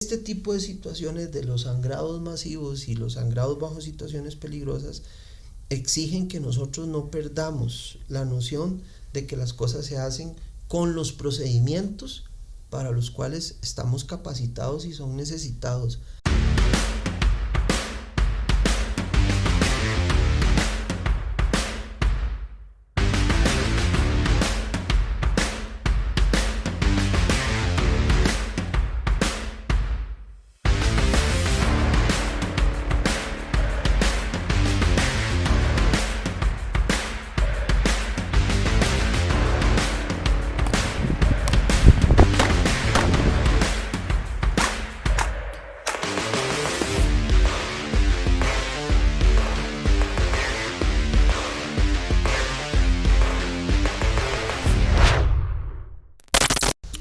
Este tipo de situaciones de los sangrados masivos y los sangrados bajo situaciones peligrosas exigen que nosotros no perdamos la noción de que las cosas se hacen con los procedimientos para los cuales estamos capacitados y son necesitados.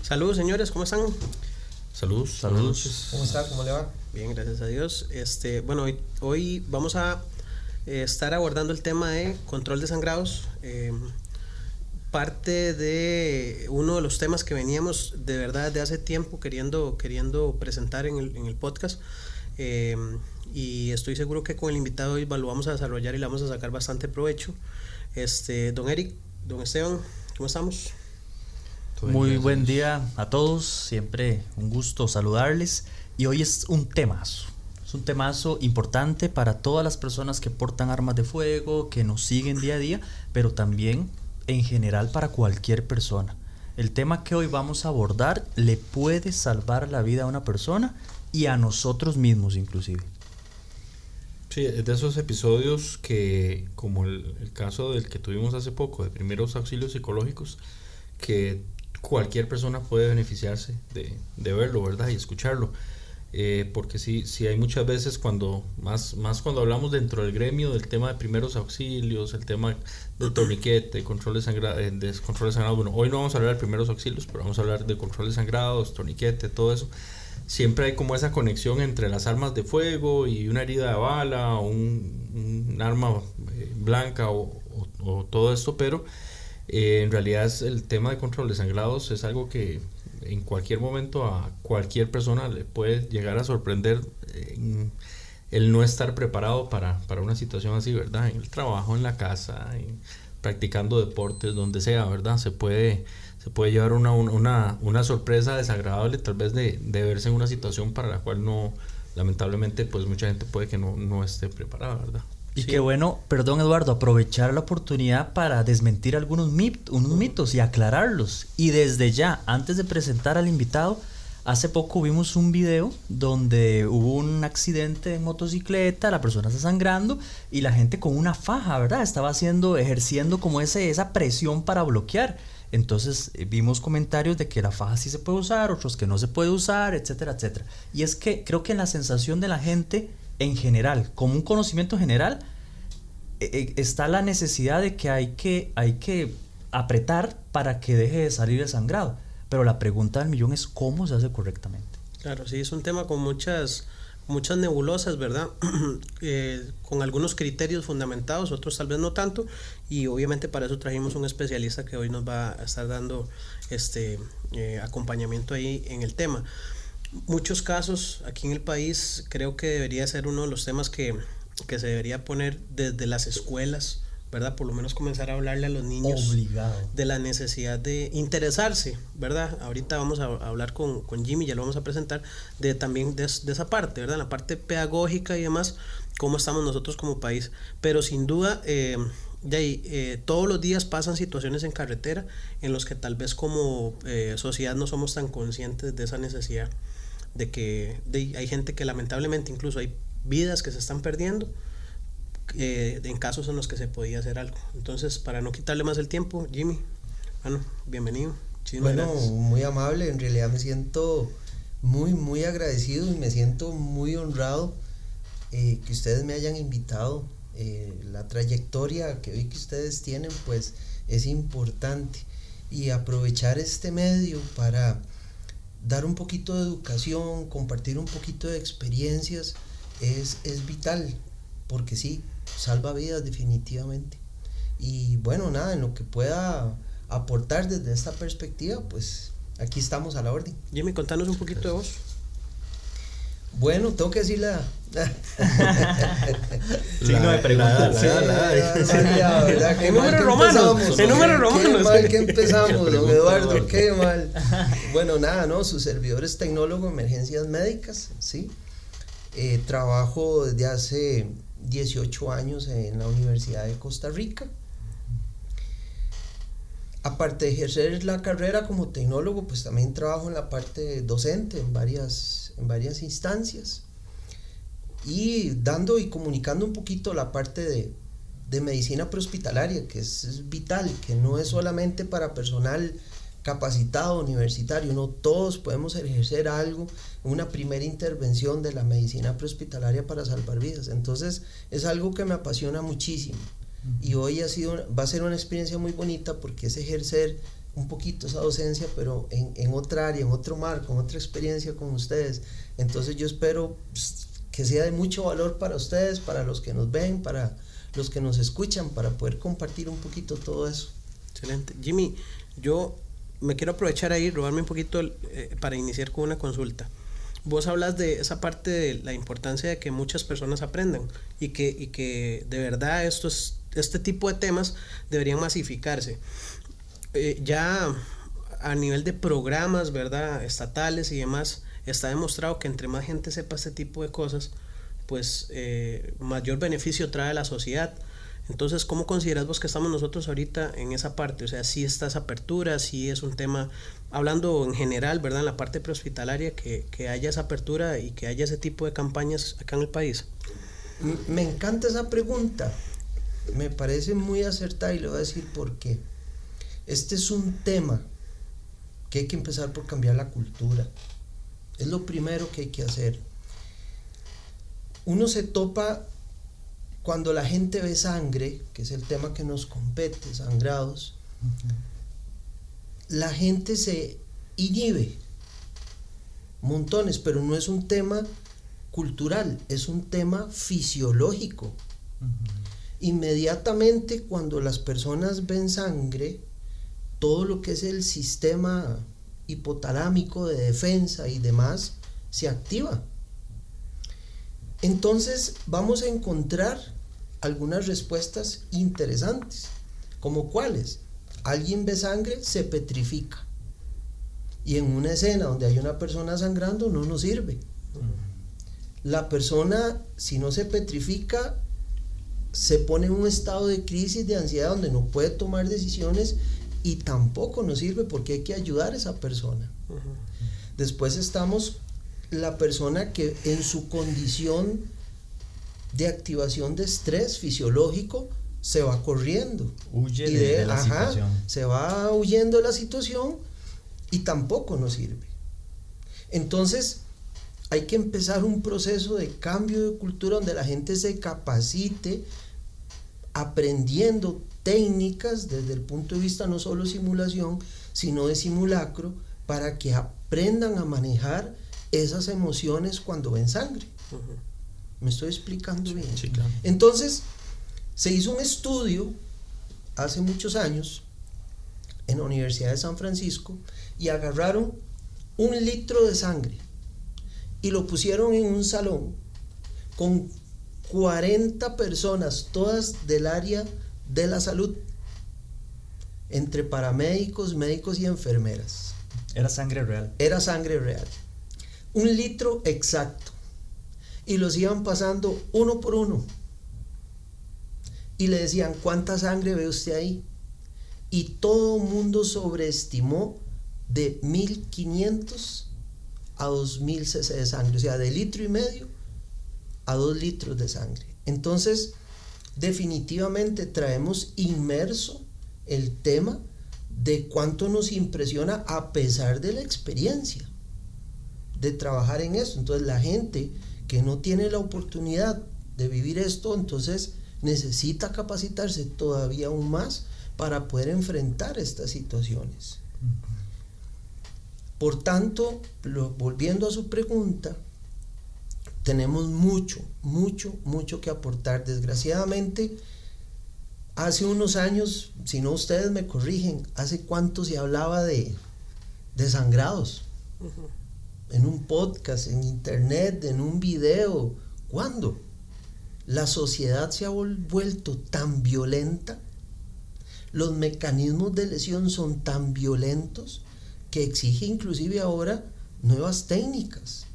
Saludos señores, ¿cómo están? Saludos. ¿Cómo está? ¿Cómo le va? Bien, gracias a Dios. Bueno, hoy vamos a estar abordando el tema de control de sangrados. Parte de uno de los temas que veníamos de verdad de hace tiempo queriendo presentar en el podcast. Y estoy seguro que con el invitado hoy lo vamos a desarrollar y le vamos a sacar bastante provecho. Don Eric, don Esteban, ¿cómo estamos? Muy buen día a todos, siempre un gusto saludarles. Y hoy es un temazo importante para todas las personas que portan armas de fuego, que nos siguen día a día, pero también en general para cualquier persona. El tema que hoy vamos a abordar le puede salvar la vida a una persona y a nosotros mismos inclusive. Sí, es de esos episodios que, como el caso del que tuvimos hace poco, de primeros auxilios psicológicos, que cualquier persona puede beneficiarse de verlo, ¿verdad? Y escucharlo. Porque sí hay muchas veces más cuando hablamos dentro del gremio del tema de primeros auxilios, el tema de torniquete, control de sangrado. Bueno, hoy no vamos a hablar de primeros auxilios, pero vamos a hablar de control de sangrados, torniquete, todo eso. Siempre hay como esa conexión entre las armas de fuego y una herida de bala, o un arma blanca o todo esto, pero en realidad el tema de control de sangrados es algo que en cualquier momento a cualquier persona le puede llegar a sorprender el no estar preparado para una situación así, ¿verdad? En el trabajo, en la casa, practicando deportes, donde sea, ¿verdad? Se puede llevar una sorpresa desagradable, tal vez de verse en una situación para la cual no, lamentablemente, pues mucha gente puede que no esté preparada, ¿verdad? Y sí. Qué bueno, perdón Eduardo, aprovechar la oportunidad para desmentir algunos mitos y aclararlos. Y desde ya, antes de presentar al invitado, hace poco vimos un video donde hubo un accidente de motocicleta, la persona está sangrando y la gente con una faja, ¿verdad? Estaba ejerciendo como esa presión para bloquear. Entonces vimos comentarios de que la faja sí se puede usar, otros que no se puede usar, etcétera, etcétera. Y es que creo que en la sensación de la gente en general, como un conocimiento general, está la necesidad de que hay que apretar para que deje de salir el sangrado. Pero la pregunta del millón es cómo se hace correctamente. Claro, sí, es un tema con muchas nebulosas, ¿verdad? Con algunos criterios fundamentados, otros tal vez no tanto, y obviamente para eso trajimos un especialista que hoy nos va a estar dando acompañamiento ahí en el tema. Muchos casos aquí en el país creo que debería ser uno de los temas que se debería poner desde las escuelas, ¿verdad? Por lo menos comenzar a hablarle a los niños obligado de la necesidad de interesarse, ¿verdad? Ahorita vamos a hablar con Jimmy, ya lo vamos a presentar, también de esa parte, ¿verdad? La parte pedagógica y demás, cómo estamos nosotros como país. Pero sin duda, todos los días pasan situaciones en carretera en los que tal vez como sociedad no somos tan conscientes de esa necesidad, de que hay gente que lamentablemente, incluso hay vidas que se están perdiendo en casos en los que se podía hacer algo. Entonces, para no quitarle más el tiempo, Jimmy, bueno, bienvenido. Bueno, muy amable, en realidad me siento muy agradecido y me siento muy honrado que ustedes me hayan invitado. La trayectoria que vi que ustedes tienen pues es importante, y aprovechar este medio para dar un poquito de educación, compartir un poquito de experiencias es vital, porque sí, salva vidas definitivamente. Y bueno, nada, en lo que pueda aportar desde esta perspectiva, pues aquí estamos a la orden. Jimmy, contanos un poquito de vos. Bueno, tengo que decir Signo de pregunta. En números romanos. En números romanos. Qué mal que empezamos, don Eduardo, qué mal. Bueno, nada, no, su servidor es tecnólogo en emergencias médicas, ¿sí? Trabajo desde hace 18 años en la Universidad de Costa Rica. Aparte de ejercer la carrera como tecnólogo, pues también trabajo en la parte docente en varias instancias y dando y comunicando un poquito la parte de medicina prehospitalaria, que es vital, que no es solamente para personal capacitado universitario, no, todos podemos ejercer algo, una primera intervención de la medicina prehospitalaria para salvar vidas. Entonces es algo que me apasiona muchísimo. Y hoy va a ser una experiencia muy bonita porque es ejercer un poquito esa docencia, pero en otra área, en otro marco, en otra experiencia con ustedes. Entonces yo espero que sea de mucho valor para ustedes, para los que nos ven, para los que nos escuchan, para poder compartir un poquito todo eso. Excelente. Jimmy, yo me quiero aprovechar ahí, robarme un poquito para iniciar con una consulta. Vos hablas de esa parte de la importancia de que muchas personas aprendan y que de verdad este tipo de temas deberían masificarse. Ya a nivel de programas, ¿verdad?, estatales y demás, está demostrado que entre más gente sepa este tipo de cosas, pues mayor beneficio trae a la sociedad. Entonces, ¿cómo consideras vos que estamos nosotros ahorita en esa parte? O sea, si está esa apertura, si es un tema, hablando en general, ¿verdad?, en la parte prehospitalaria, que haya esa apertura y que haya ese tipo de campañas acá en el país. Me encanta esa pregunta, me parece muy acertada y le voy a decir por qué. Este es un tema que hay que empezar por cambiar la cultura. Es lo primero que hay que hacer. Uno se topa cuando la gente ve sangre, que es el tema que nos compete, sangrados, la gente se inhibe montones, pero no es un tema cultural, es un tema fisiológico. Inmediatamente cuando las personas ven sangre, todo lo que es el sistema hipotalámico de defensa y demás se activa. Entonces vamos a encontrar algunas respuestas interesantes, como cuáles. Alguien ve sangre, se petrifica, y en una escena donde hay una persona sangrando no nos sirve. La persona, si no se petrifica, se pone en un estado de crisis, de ansiedad, donde no puede tomar decisiones y tampoco nos sirve porque hay que ayudar a esa persona. Después estamos la persona que en su condición de activación de estrés fisiológico se va corriendo, huye de la situación, se va huyendo de la situación y tampoco nos sirve. Entonces hay que empezar un proceso de cambio de cultura donde la gente se capacite aprendiendo técnicas desde el punto de vista no solo simulación, sino de simulacro, para que aprendan a manejar esas emociones cuando ven sangre. ¿Me estoy explicando bien? Sí, claro. Entonces, se hizo un estudio hace muchos años en la Universidad de San Francisco y agarraron 1 litro de sangre y lo pusieron en un salón con 40 personas, todas del área de la salud, entre paramédicos, médicos y enfermeras. Era sangre real. Era sangre real. 1 litro exacto. Y los iban pasando uno por uno. Y le decían, ¿cuánta sangre ve usted ahí? Y todo el mundo sobreestimó de 1.500 a 2.000 cc de sangre. O sea, de 1,5 litros a 2 litros de sangre. Entonces, definitivamente traemos inmerso el tema de cuánto nos impresiona a pesar de la experiencia de trabajar en esto. Entonces la gente que no tiene la oportunidad de vivir esto, entonces necesita capacitarse todavía aún más para poder enfrentar estas situaciones. Por tanto, volviendo a su pregunta, tenemos mucho que aportar. Desgraciadamente, hace unos años, si no ustedes me corrigen, ¿hace cuánto se hablaba de sangrados? en un podcast, en internet, en un video. ¿Cuándo? La sociedad se ha vuelto tan violenta, los mecanismos de lesión son tan violentos que exige inclusive ahora nuevas técnicas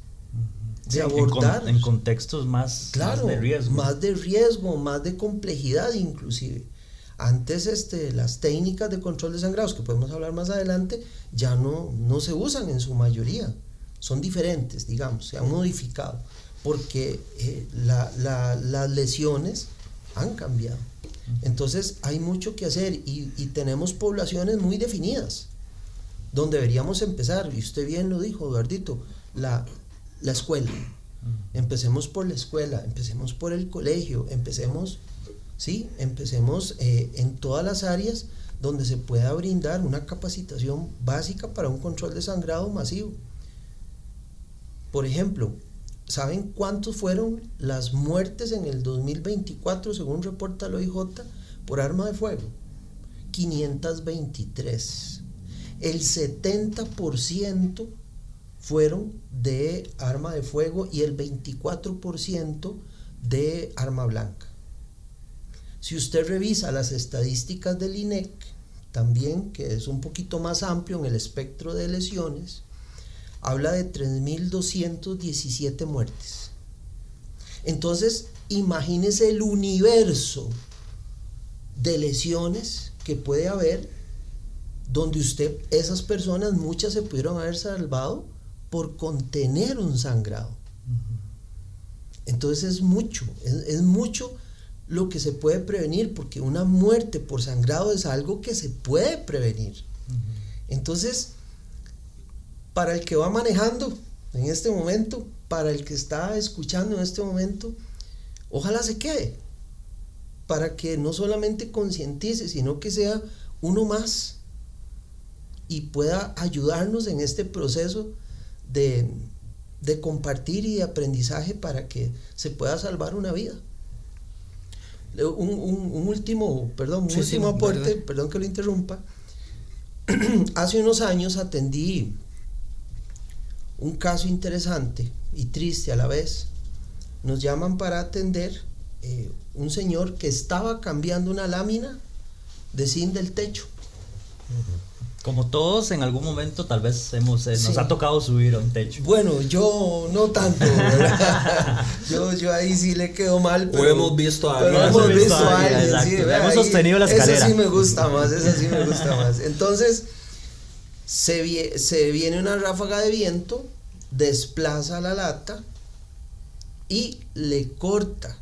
de abordar en contextos más, claro, más de riesgo, más de complejidad inclusive. Antes las técnicas de control de sangrados, que podemos hablar más adelante, ya no se usan en su mayoría, son diferentes, digamos, se han modificado porque las lesiones han cambiado. Entonces hay mucho que hacer y tenemos poblaciones muy definidas donde deberíamos empezar, y usted bien lo dijo, Eduardito, la escuela. Empecemos por la escuela, empecemos por el colegio, empecemos en todas las áreas donde se pueda brindar una capacitación básica para un control de sangrado masivo. Por ejemplo, ¿saben cuántos fueron las muertes en el 2024 según reporta el OIJ por arma de fuego? 523. El 70% fueron de arma de fuego y el 24% de arma blanca. Si usted revisa las estadísticas del INEC, también, que es un poquito más amplio en el espectro de lesiones, habla de 3.217 muertes. Entonces, imagínese el universo de lesiones que puede haber, donde esas personas, muchas se pudieron haber salvado por contener un sangrado. Entonces es mucho lo que se puede prevenir, porque una muerte por sangrado es algo que se puede prevenir. Entonces, para el que va manejando en este momento, para el que está escuchando en este momento, ojalá se quede, para que no solamente concientice, sino que sea uno más y pueda ayudarnos en este proceso de compartir y de aprendizaje para que se pueda salvar una vida. Un último aporte, ¿verdad? Perdón que lo interrumpa. Hace unos años atendí un caso interesante y triste a la vez. Nos llaman para atender un señor que estaba cambiando una lámina de zinc del techo. Como todos en algún momento tal vez nos ha tocado subir a un techo. Bueno, yo no tanto, ¿verdad? yo ahí sí le quedo mal, pero hemos visto a alguien. Hemos sostenido la escalera. Esa sí me gusta más. Entonces, se viene una ráfaga de viento, desplaza la lata y le corta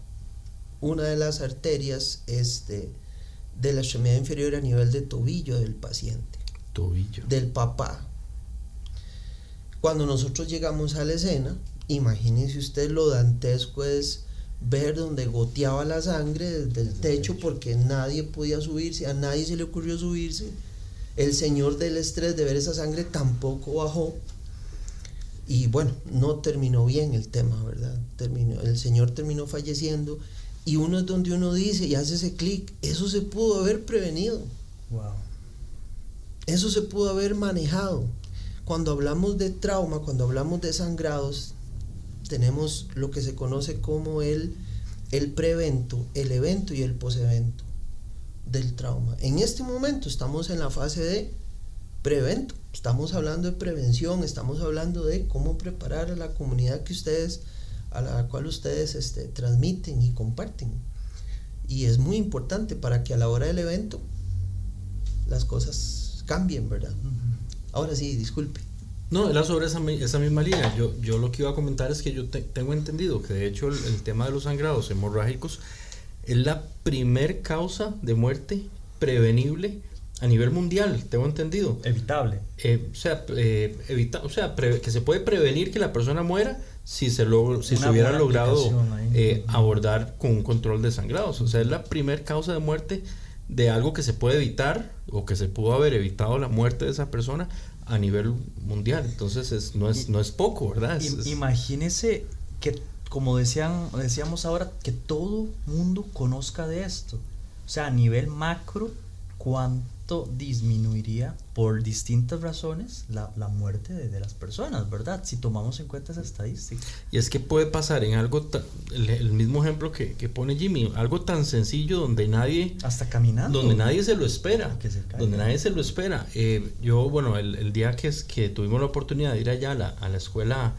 una de las arterias de la extremidad inferior a nivel de tobillo del paciente. Del papá. Cuando nosotros llegamos a la escena, imagínense usted lo dantesco es ver donde goteaba la sangre desde el techo, porque nadie podía subirse, a nadie se le ocurrió subirse. El señor del estrés de ver esa sangre tampoco bajó, y bueno, no terminó bien el tema, ¿verdad? El señor terminó falleciendo, y uno es donde uno dice y hace ese clic, eso se pudo haber prevenido. Wow. Eso se pudo haber manejado. Cuando hablamos de trauma, cuando hablamos de sangrados, tenemos lo que se conoce como el prevento, el evento y el posevento del trauma. En este momento estamos en la fase de prevento. Estamos hablando de prevención, estamos hablando de cómo preparar a la comunidad a la cual ustedes transmiten y comparten. Y es muy importante para que a la hora del evento las cosas cambien, ¿verdad? Ahora sí, disculpe. No, era sobre esa misma línea. Yo lo que iba a comentar es que yo tengo entendido que de hecho el tema de los sangrados hemorrágicos es la primer causa de muerte prevenible a nivel mundial, tengo entendido. Evitable. Que se puede prevenir que la persona muera si se hubiera logrado abordar con un control de sangrados. O sea, es la primer causa de muerte de algo que se puede evitar, o que se pudo haber evitado la muerte de esa persona a nivel mundial. Entonces no es poco, ¿verdad? Imagínese que, como decíamos ahora, que todo mundo conozca de esto. O sea, a nivel macro, ¿cuánto disminuiría por distintas razones la muerte de las personas, verdad? Si tomamos en cuenta esa estadística. Y es que puede pasar en algo, el mismo ejemplo que pone Jimmy, algo tan sencillo donde nadie... Hasta caminando. Donde nadie se lo espera. Que se caiga. Donde nadie se lo espera. Yo, bueno, el día que tuvimos la oportunidad de ir allá a la escuela...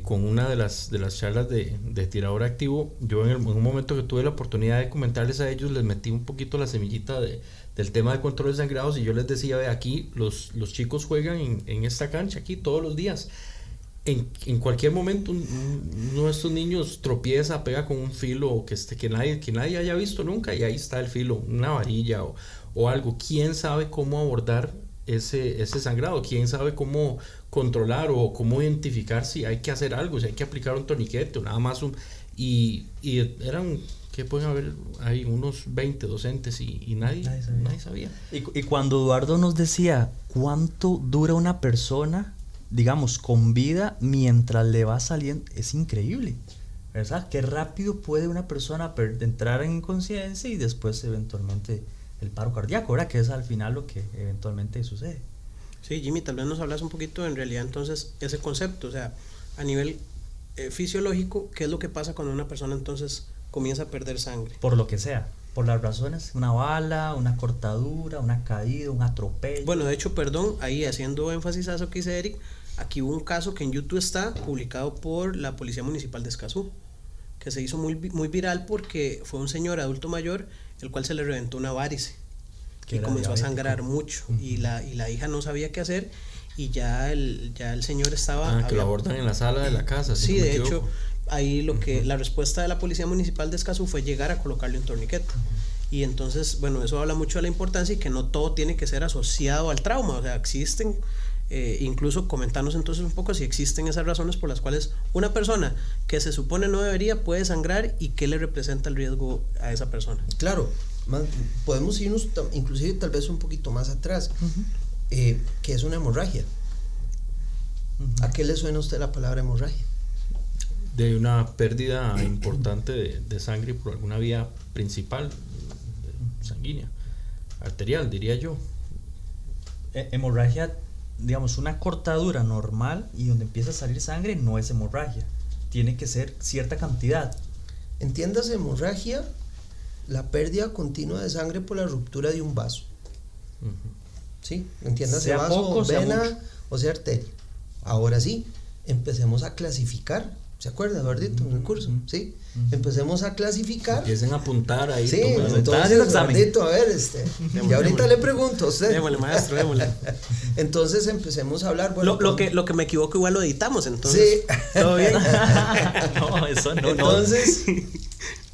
con una de las charlas de tirador activo, yo en un momento que tuve la oportunidad de comentarles a ellos, les metí un poquito la semillita del tema de control de sangrados, y yo les decía, ve, aquí los chicos juegan en esta cancha aquí todos los días. En cualquier momento uno de estos niños tropieza, pega con un filo que nadie haya visto nunca, y ahí está el filo, una varilla o algo. ¿Quién sabe cómo abordar ese sangrado? ¿Quién sabe cómo controlar o cómo identificar si hay que hacer algo, si hay que aplicar un torniquete o nada más y eran, que pueden haber ahí unos 20 docentes y nadie sabía. Y cuando Eduardo nos decía cuánto dura una persona, digamos, con vida mientras le va saliendo, es increíble, ¿verdad? Qué rápido puede una persona entrar en inconsciencia y después eventualmente el paro cardíaco, ¿verdad? Que es al final lo que eventualmente sucede. Sí, Jimmy, tal vez nos hablas un poquito en realidad entonces ese concepto, o sea, a nivel fisiológico, ¿qué es lo que pasa cuando una persona entonces comienza a perder sangre? Por lo que sea, por las razones, una bala, una cortadura, una caída, un atropello. Bueno, de hecho, perdón, ahí haciendo énfasis a eso que dice Eric, aquí hubo un caso que en YouTube está publicado por la Policía Municipal de Escazú, que se hizo muy viral porque fue un señor adulto mayor el cual se le reventó una varice y comenzó a sangrar mucho. Y la hija no sabía qué hacer, y ya el señor estaba... que lo abordan en la sala de la casa. Sí, de hecho, ahí la respuesta de la Policía Municipal de Escazú fue llegar a colocarle un torniquete. Y entonces, bueno, eso habla mucho de la importancia y que no todo tiene que ser asociado al trauma. O sea, existen, incluso comentarnos entonces un poco si existen esas razones por las cuales una persona que se supone no debería puede sangrar, y qué le representa el riesgo a esa persona. Claro, podemos irnos inclusive tal vez un poquito más atrás, que es una hemorragia. ¿A qué le suena a usted la palabra hemorragia? De una pérdida importante de sangre por alguna vía principal sanguínea, arterial, diría yo. Hemorragia, digamos, una cortadura normal y donde empieza a salir sangre no es hemorragia, tiene que ser cierta cantidad. Entiéndase hemorragia, la pérdida continua de sangre por la ruptura de un vaso. ¿Sí? Entiéndase Sea vaso, poco, vena sea o sea arteria. Ahora sí, empecemos a clasificar. ¿Se acuerda, Eduardito, en el curso? ¿Sí? Empecemos a clasificar. Empiecen a apuntar ahí. Sí, entonces, Eduardito, a ver, y ahorita le pregunto a usted. Démosle, maestro, démosle. Entonces empecemos a hablar. Bueno, lo que me equivoco igual lo editamos, entonces. Sí. ¿Todo bien? No, eso no.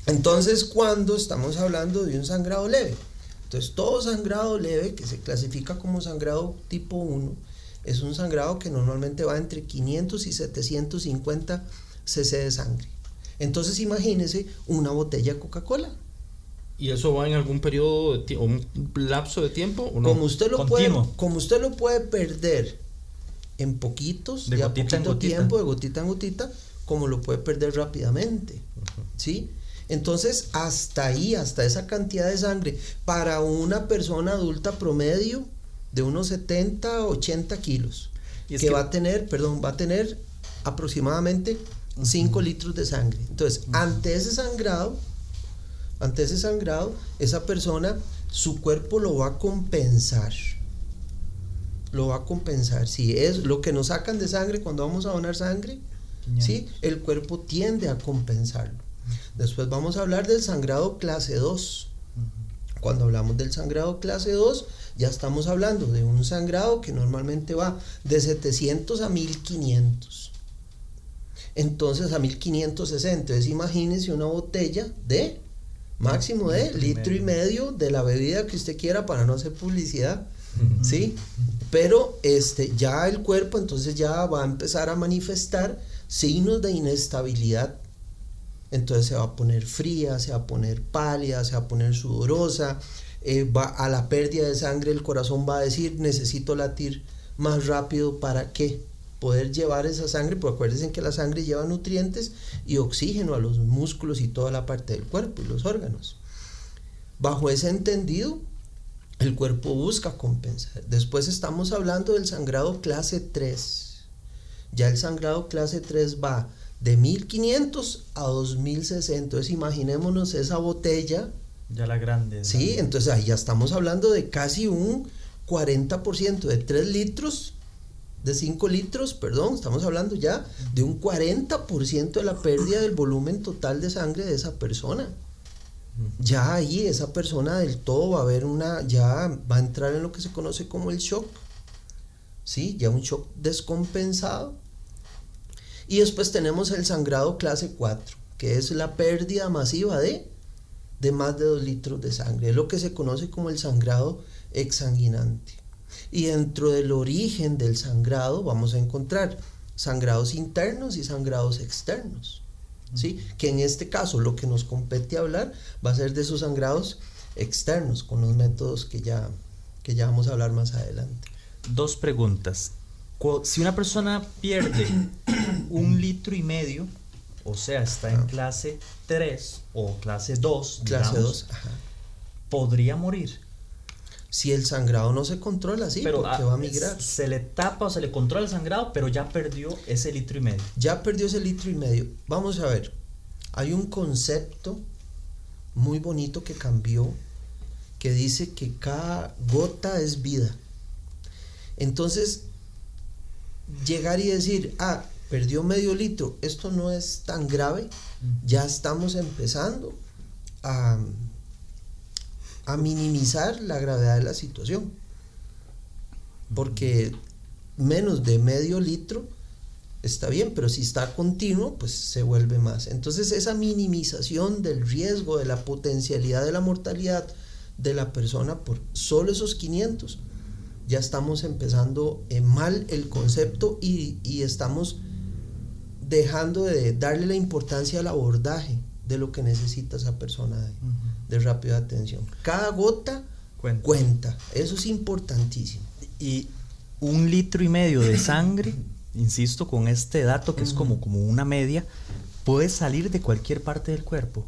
Entonces, cuando estamos hablando de un sangrado leve, entonces todo sangrado leve que se clasifica como sangrado tipo 1 es un sangrado que normalmente va entre 500 y 750 cc de sangre. Entonces imagínese una botella de Coca-Cola. ¿Y eso va en algún periodo de tiempo, un lapso de tiempo o no? Como usted lo puede perder en poquitos, de a poquito tiempo, de gotita en gotita, como lo puede perder rápidamente. ¿Sí? Entonces, hasta ahí, hasta esa cantidad de sangre, para una persona adulta promedio de unos 70, 80 kilos, que va a tener aproximadamente 5 litros de sangre. Entonces, ante ese sangrado, esa persona, su cuerpo lo va a compensar. Si es lo que nos sacan de sangre cuando vamos a donar sangre, ¿sí? El cuerpo tiende a compensarlo. Después vamos a hablar del sangrado clase 2. Cuando hablamos del sangrado clase 2, ya estamos hablando de un sangrado que normalmente va de 700 a 1500. Entonces a 1560. Entonces imagínense una botella de máximo de litro y medio de la bebida que usted quiera, para no hacer publicidad. ¿Sí? Pero ya el cuerpo entonces ya va a empezar a manifestar signos de inestabilidad. Entonces se va a poner fría, se va a poner pálida, se va a poner sudorosa, a la pérdida de sangre el corazón va a decir: necesito latir más rápido para poder llevar esa sangre, porque acuérdense que la sangre lleva nutrientes y oxígeno a los músculos y toda la parte del cuerpo y los órganos. Bajo ese entendido, el cuerpo busca compensar. Después estamos hablando del sangrado clase 3. Ya el sangrado clase 3 va de 1500 a 2060. Entonces imaginémonos esa botella. Ya la grande. Sí, entonces ahí ya estamos hablando de casi un 40% de 3 litros, de 5 litros, perdón, estamos hablando ya de un 40% de la pérdida del volumen total de sangre de esa persona. Ya ahí esa persona del todo va a haber ya va a entrar en lo que se conoce como el shock, ¿sí? Ya un shock descompensado. Y después tenemos el sangrado clase 4, que es la pérdida masiva de más de 2 litros de sangre. Es lo que se conoce como el sangrado exsanguinante. Y dentro del origen del sangrado vamos a encontrar sangrados internos y sangrados externos, ¿sí? Que en este caso lo que nos compete hablar va a ser de esos sangrados externos, con los métodos que ya vamos a hablar más adelante. 2 preguntas. Si una persona pierde 1,5 litros, o sea, está en clase 3 o clase 2, Clase digamos, 2, ajá. ¿podría morir? Si el sangrado no se controla, sí, Pero porque va a migrar. se le tapa o se le controla el sangrado, pero ya perdió ese 1,5 litros. Ya perdió ese 1,5 litros. Vamos a ver, hay un concepto muy bonito que cambió, que dice que cada gota es vida. Entonces, llegar y decir, perdió medio litro, esto no es tan grave, ya estamos empezando a minimizar la gravedad de la situación, porque menos de medio litro está bien, pero si está continuo, pues se vuelve más. Entonces esa minimización del riesgo, de la potencialidad de la mortalidad de la persona por solo esos 500, ya estamos empezando mal el concepto y estamos dejando de darle la importancia al abordaje de lo que necesita esa persona de rápida atención. Cada gota cuenta. Eso es importantísimo. Y 1,5 litros de sangre, insisto con este dato que es como una media, puede salir de cualquier parte del cuerpo.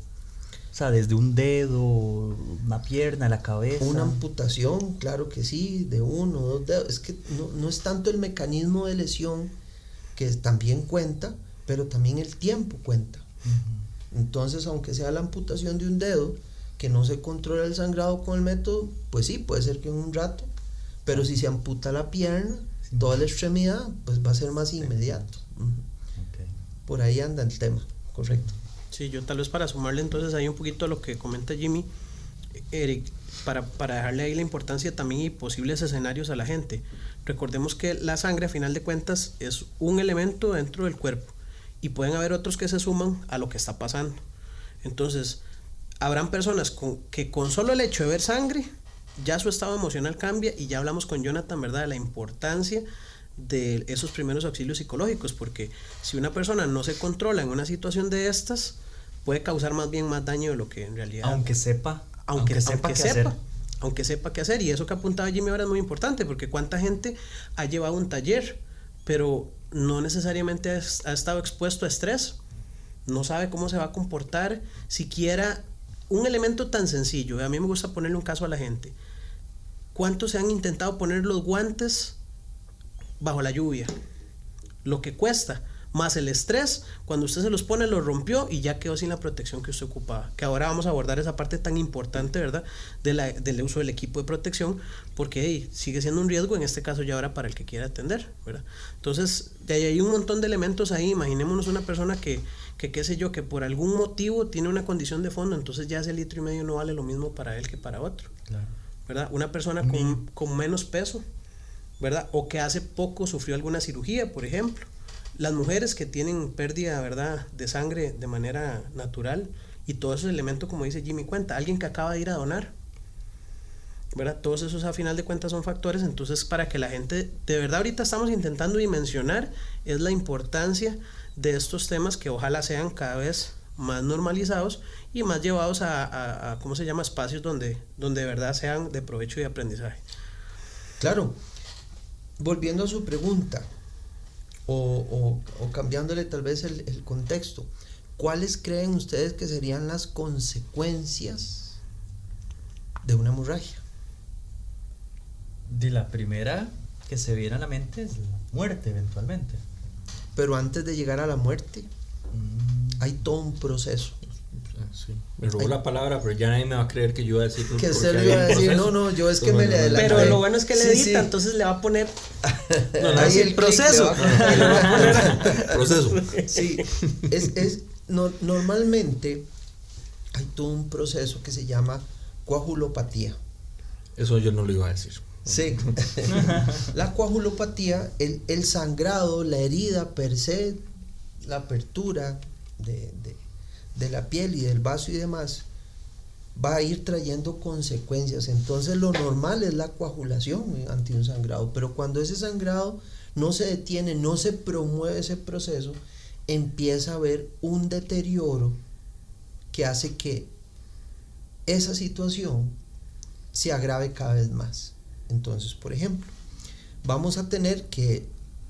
O sea, desde un dedo, una pierna, la cabeza. Una amputación, claro que sí, de 1 o 2 dedos. Es que no es tanto el mecanismo de lesión, que también cuenta, pero también el tiempo cuenta. Entonces, aunque sea la amputación de un dedo, que no se controla el sangrado con el método, pues sí, puede ser que en un rato, pero si se amputa la pierna, toda la extremidad, pues va a ser más inmediato. Okay. Por ahí anda el tema, correcto. Sí, yo tal vez para sumarle entonces ahí un poquito a lo que comenta Jimmy, Eric, para dejarle ahí la importancia también y posibles escenarios a la gente. Recordemos que la sangre, a final de cuentas, es un elemento dentro del cuerpo y pueden haber otros que se suman a lo que está pasando. Entonces, habrán personas que con solo el hecho de ver sangre, ya su estado emocional cambia, y ya hablamos con Jonathan, ¿verdad?, de la importancia de esos primeros auxilios psicológicos, porque si una persona no se controla en una situación de estas, puede causar más bien más daño de lo que en realidad, aunque sepa qué hacer. Y eso que apuntaba Jimmy ahora es muy importante, porque cuánta gente ha llevado un taller pero no necesariamente ha estado expuesto a estrés, no sabe cómo se va a comportar, siquiera un elemento tan sencillo. A mí me gusta ponerle un caso a la gente. ¿Cuántos se han intentado poner los guantes bajo la lluvia? Lo que cuesta, más el estrés, cuando usted se los pone, los rompió y ya quedó sin la protección que usted ocupaba. Que ahora vamos a abordar esa parte tan importante, ¿verdad?, del uso del equipo de protección, porque sigue siendo un riesgo, en este caso ya ahora para el que quiera atender, ¿verdad? Entonces, hay un montón de elementos ahí. Imaginémonos una persona que qué sé yo, que por algún motivo tiene una condición de fondo, entonces ya ese 1,5 litros no vale lo mismo para él que para otro, claro, ¿verdad? Una persona con menos peso, ¿verdad?, o que hace poco sufrió alguna cirugía, por ejemplo. Las mujeres que tienen pérdida, ¿verdad?, de sangre de manera natural, y todos esos elementos, como dice Jimmy, cuenta. Alguien que acaba de ir a donar, ¿verdad? Todos esos a final de cuentas son factores. Entonces, para que la gente, de verdad, ahorita estamos intentando dimensionar es la importancia de estos temas, que ojalá sean cada vez más normalizados y más llevados a ¿cómo se llama?, espacios donde de verdad sean de provecho y aprendizaje. Claro. Volviendo a su pregunta, o cambiándole tal vez el contexto, ¿cuáles creen ustedes que serían las consecuencias de una hemorragia? De la primera que se viene a la mente es la muerte eventualmente. Pero antes de llegar a la muerte, hay todo un proceso. Sí. Me robó la palabra, pero ya nadie me va a creer que yo iba a decir Que porque usted le había iba a un decir, proceso. no, yo es que me le adelanté. Pero lo bueno es que le Sí, edita, sí. entonces le va a poner Ahí el proceso. le va a poner. Proceso. Sí, normalmente hay todo un proceso que se llama coagulopatía. Eso yo no lo iba a decir. Sí. La coagulopatía, el sangrado, la herida per se, la apertura de la piel y del vaso y demás, va a ir trayendo consecuencias. Entonces lo normal es la coagulación ante un sangrado, pero cuando ese sangrado no se detiene, no se promueve ese proceso, empieza a haber un deterioro que hace que esa situación se agrave cada vez más. Entonces, por ejemplo, vamos a tener que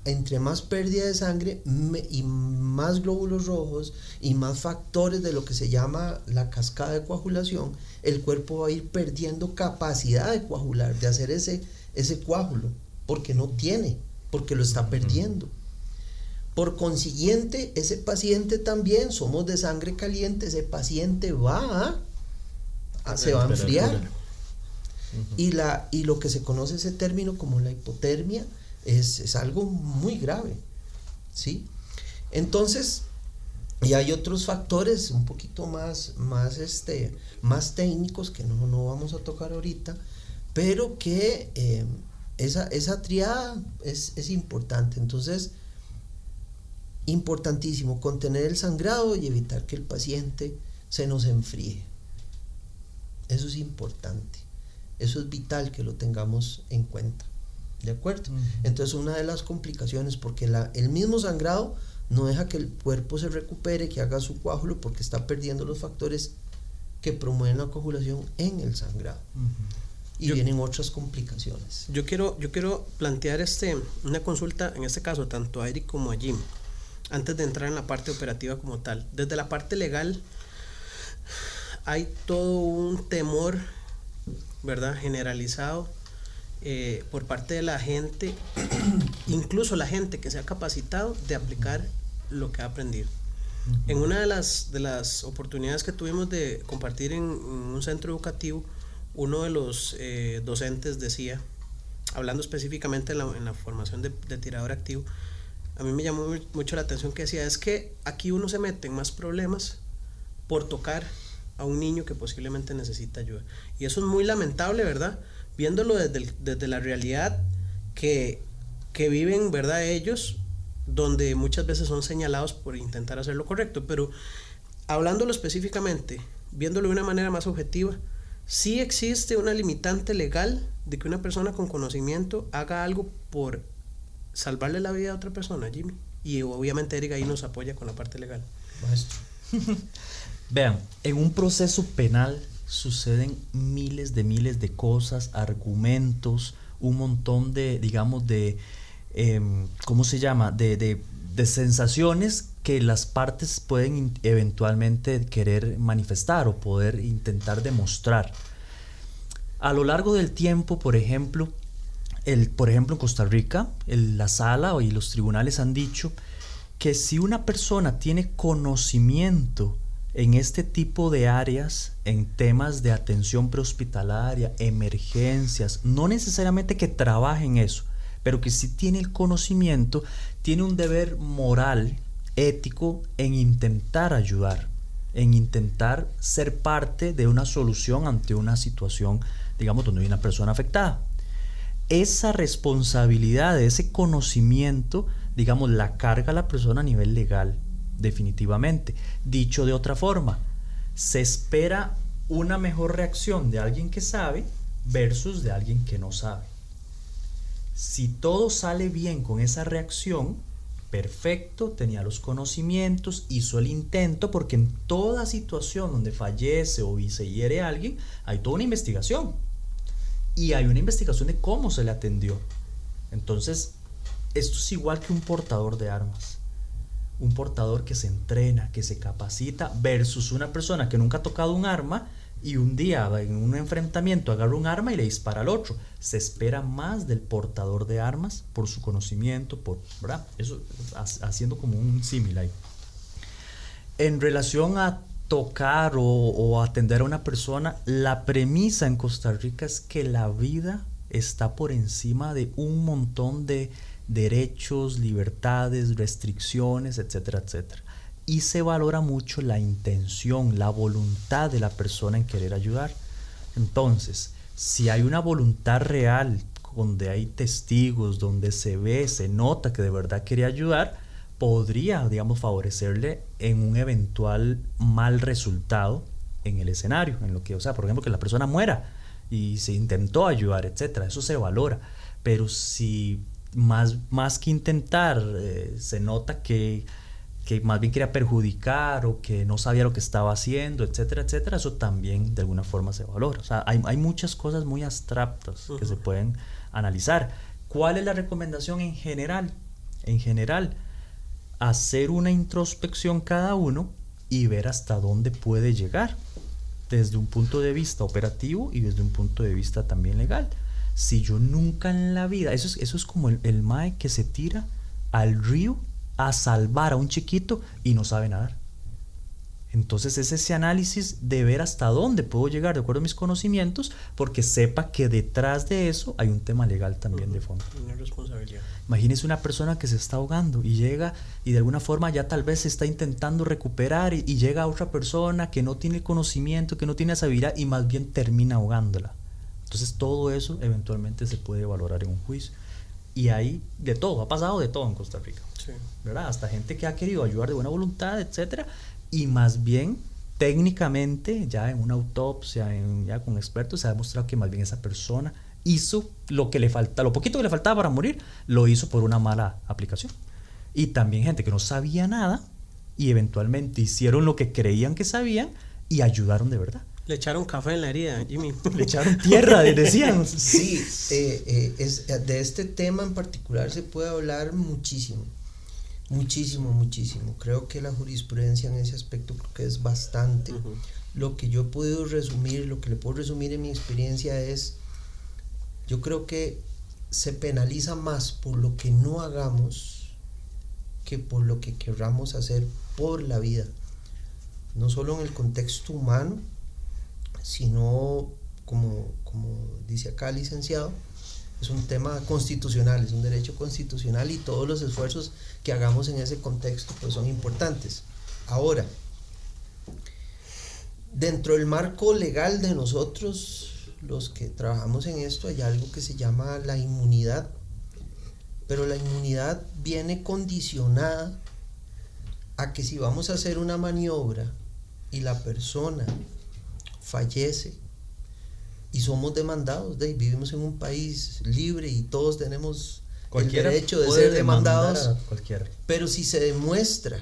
entre más pérdida de sangre y más glóbulos rojos y más factores de lo que se llama la cascada de coagulación, el cuerpo va a ir perdiendo capacidad de coagular, de hacer ese coágulo, porque no tiene, porque lo está perdiendo. Por consiguiente, ese paciente también, somos de sangre caliente, ese paciente se va a enfriar. Y lo que se conoce ese término como la hipotermia es algo muy grave, ¿sí? Entonces, y hay otros factores un poquito más técnicos que no vamos a tocar ahorita, pero que esa triada es importante. Entonces, importantísimo contener el sangrado y evitar que el paciente se nos enfríe. Eso es importante. Eso es vital que lo tengamos en cuenta. ¿De acuerdo? Entonces, una de las complicaciones, porque el mismo sangrado no deja que el cuerpo se recupere, que haga su coágulo, porque está perdiendo los factores que promueven la coagulación en el sangrado. Y vienen otras complicaciones. Yo quiero plantear una consulta, en este caso, tanto a Eric como a Jim, antes de entrar en la parte operativa como tal. Desde la parte legal, hay todo un temor, ¿verdad?, generalizado por parte de la gente, incluso la gente que se ha capacitado de aplicar lo que ha aprendido. En una de las oportunidades que tuvimos de compartir en un centro educativo, uno de los docentes decía, hablando específicamente en la formación de tirador activo, a mí me llamó mucho la atención que decía, es que aquí uno se mete en más problemas por tocar a un niño que posiblemente necesita ayuda. Y eso es muy lamentable, ¿verdad? Viéndolo desde la realidad que viven, ¿verdad?, ellos, donde muchas veces son señalados por intentar hacer lo correcto. Pero hablándolo específicamente, viéndolo de una manera más objetiva, sí existe una limitante legal de que una persona con conocimiento haga algo por salvarle la vida a otra persona, Jimmy. Y obviamente Eric ahí nos apoya con la parte legal. Maestro. Vean, en un proceso penal suceden miles de cosas, argumentos, un montón de, digamos, ¿cómo se llama? De sensaciones que las partes pueden eventualmente querer manifestar o poder intentar demostrar. A lo largo del tiempo, por ejemplo, en Costa Rica, la sala y los tribunales han dicho que si una persona tiene conocimiento en este tipo de áreas, en temas de atención prehospitalaria, emergencias, no necesariamente que trabaje en eso, pero que sí tiene el conocimiento, tiene un deber moral, ético, en intentar ayudar, en intentar ser parte de una solución ante una situación, digamos, donde hay una persona afectada. Esa responsabilidad, ese conocimiento, digamos, la carga a la persona a nivel legal, definitivamente. Dicho de otra forma, se espera una mejor reacción de alguien que sabe versus de alguien que no sabe. Si todo sale bien con esa reacción, perfecto, tenía los conocimientos, hizo el intento, porque en toda situación donde fallece o se hiere a alguien, hay toda una investigación. Y hay una investigación de cómo se le atendió. Entonces, esto es igual que un portador de armas. Un portador que se entrena, que se capacita, versus una persona que nunca ha tocado un arma y un día en un enfrentamiento agarra un arma y le dispara al otro. Se espera más del portador de armas por su conocimiento, ¿verdad? Eso haciendo como un símil ahí. En relación a tocar o atender a una persona, la premisa en Costa Rica es que la vida está por encima de un montón de derechos, libertades, restricciones, etcétera, etcétera. Y se valora mucho la intención, la voluntad de la persona en querer ayudar. Entonces, si hay una voluntad real, donde hay testigos, donde se ve, se nota que de verdad quiere ayudar, podría, digamos, favorecerle en un eventual mal resultado en el escenario, en lo que, o sea, por ejemplo, que la persona muera y se intentó ayudar, etcétera. Eso se valora. Pero si más que intentar, se nota que más bien quería perjudicar o que no sabía lo que estaba haciendo, etcétera, etcétera, eso también de alguna forma se valora. O sea, hay muchas cosas muy abstractas que se pueden analizar. ¿Cuál es la recomendación en general? En general, hacer una introspección cada uno y ver hasta dónde puede llegar, desde un punto de vista operativo y desde un punto de vista también legal. Si yo nunca en la vida, eso es como el mae que se tira al río a salvar a un chiquito y no sabe nadar. Entonces es ese análisis de ver hasta dónde puedo llegar de acuerdo a mis conocimientos, porque sepa que detrás de eso hay un tema legal también de fondo. Una responsabilidad. Imagínese una persona que se está ahogando y llega y de alguna forma ya tal vez se está intentando recuperar y llega otra persona que no tiene conocimiento, que no tiene esa habilidad y más bien termina ahogándola. Entonces todo eso eventualmente se puede valorar en un juicio. Y hay de todo, ha pasado de todo en Costa Rica. Sí. ¿Verdad? Hasta gente que ha querido ayudar de buena voluntad, etcétera, y más bien técnicamente ya en una autopsia, ya con expertos, se ha demostrado que más bien esa persona hizo lo que le falta, lo poquito que le faltaba para morir, lo hizo por una mala aplicación. Y también gente que no sabía nada y eventualmente hicieron lo que creían que sabían y ayudaron de verdad. Le echaron café en la herida, Jimmy. Le echaron tierra, decían. Sí, de este tema en particular se puede hablar muchísimo. Muchísimo. Creo que la jurisprudencia en ese aspecto creo que es bastante. Lo que yo he podido resumir, lo que le puedo resumir en mi experiencia es, yo creo que se penaliza más por lo que no hagamos que por lo que querramos hacer por la vida. No solo en el contexto humano, sino como dice acá el licenciado, es un tema constitucional, es un derecho constitucional y todos los esfuerzos que hagamos en ese contexto pues son importantes. Ahora, dentro del marco legal de nosotros, los que trabajamos en esto, hay algo que se llama la inmunidad, pero la inmunidad viene condicionada a que si vamos a hacer una maniobra y la persona fallece y somos demandados, vivimos en un país libre y todos tenemos cualquiera el derecho de ser demandados, pero si se demuestra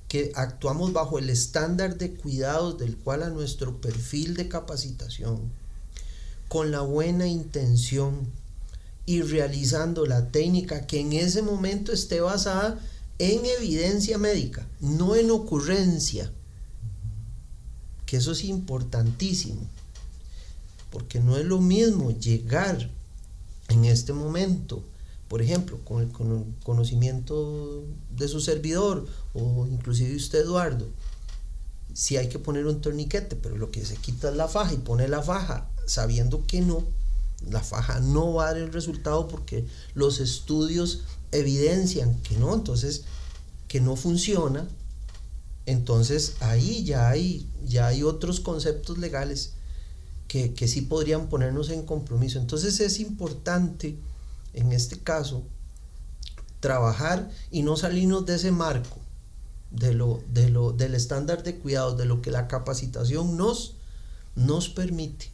que actuamos bajo el estándar de cuidados del cual a nuestro perfil de capacitación, con la buena intención y realizando la técnica que en ese momento esté basada en evidencia médica, no en ocurrencia, que eso es importantísimo, porque no es lo mismo llegar en este momento, por ejemplo, con el conocimiento de su servidor o inclusive usted, Eduardo, si hay que poner un torniquete, pero lo que se quita es la faja y pone la faja sabiendo que no, la faja no va a dar el resultado porque los estudios evidencian que no, entonces que no funciona. Entonces ahí ya hay otros conceptos legales que sí podrían ponernos en compromiso. Entonces es importante en este caso trabajar y no salirnos de ese marco del estándar de cuidados, de lo que la capacitación nos permite,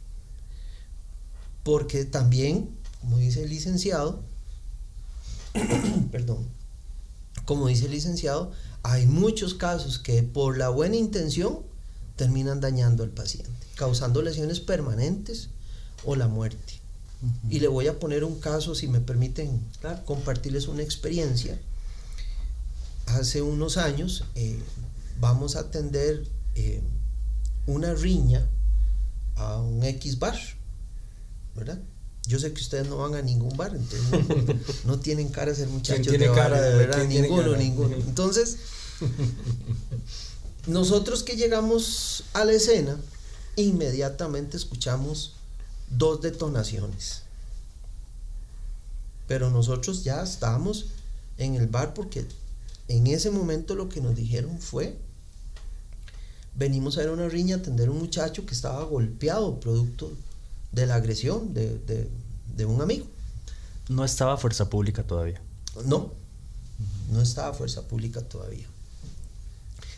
porque también, como dice el licenciado perdón, como dice el licenciado, hay muchos casos que por la buena intención terminan dañando al paciente, causando lesiones permanentes o la muerte. Y le voy a poner un caso, si me permiten compartirles una experiencia. Hace unos años vamos a atender una riña a un X bar, ¿verdad? Yo sé que ustedes no van a ningún bar, entonces no tienen cara de ser muchachos tiene de bar, cara de- ¿verdad? ¿quién tiene Ninguno, cara? ninguno. Entonces, nosotros que llegamos a la escena, inmediatamente escuchamos 2 detonaciones. Pero nosotros ya estábamos en el bar porque en ese momento lo que nos dijeron fue: venimos a ver una riña, a atender a un muchacho que estaba golpeado producto de la agresión de un amigo. No estaba Fuerza Pública todavía. No estaba Fuerza Pública todavía.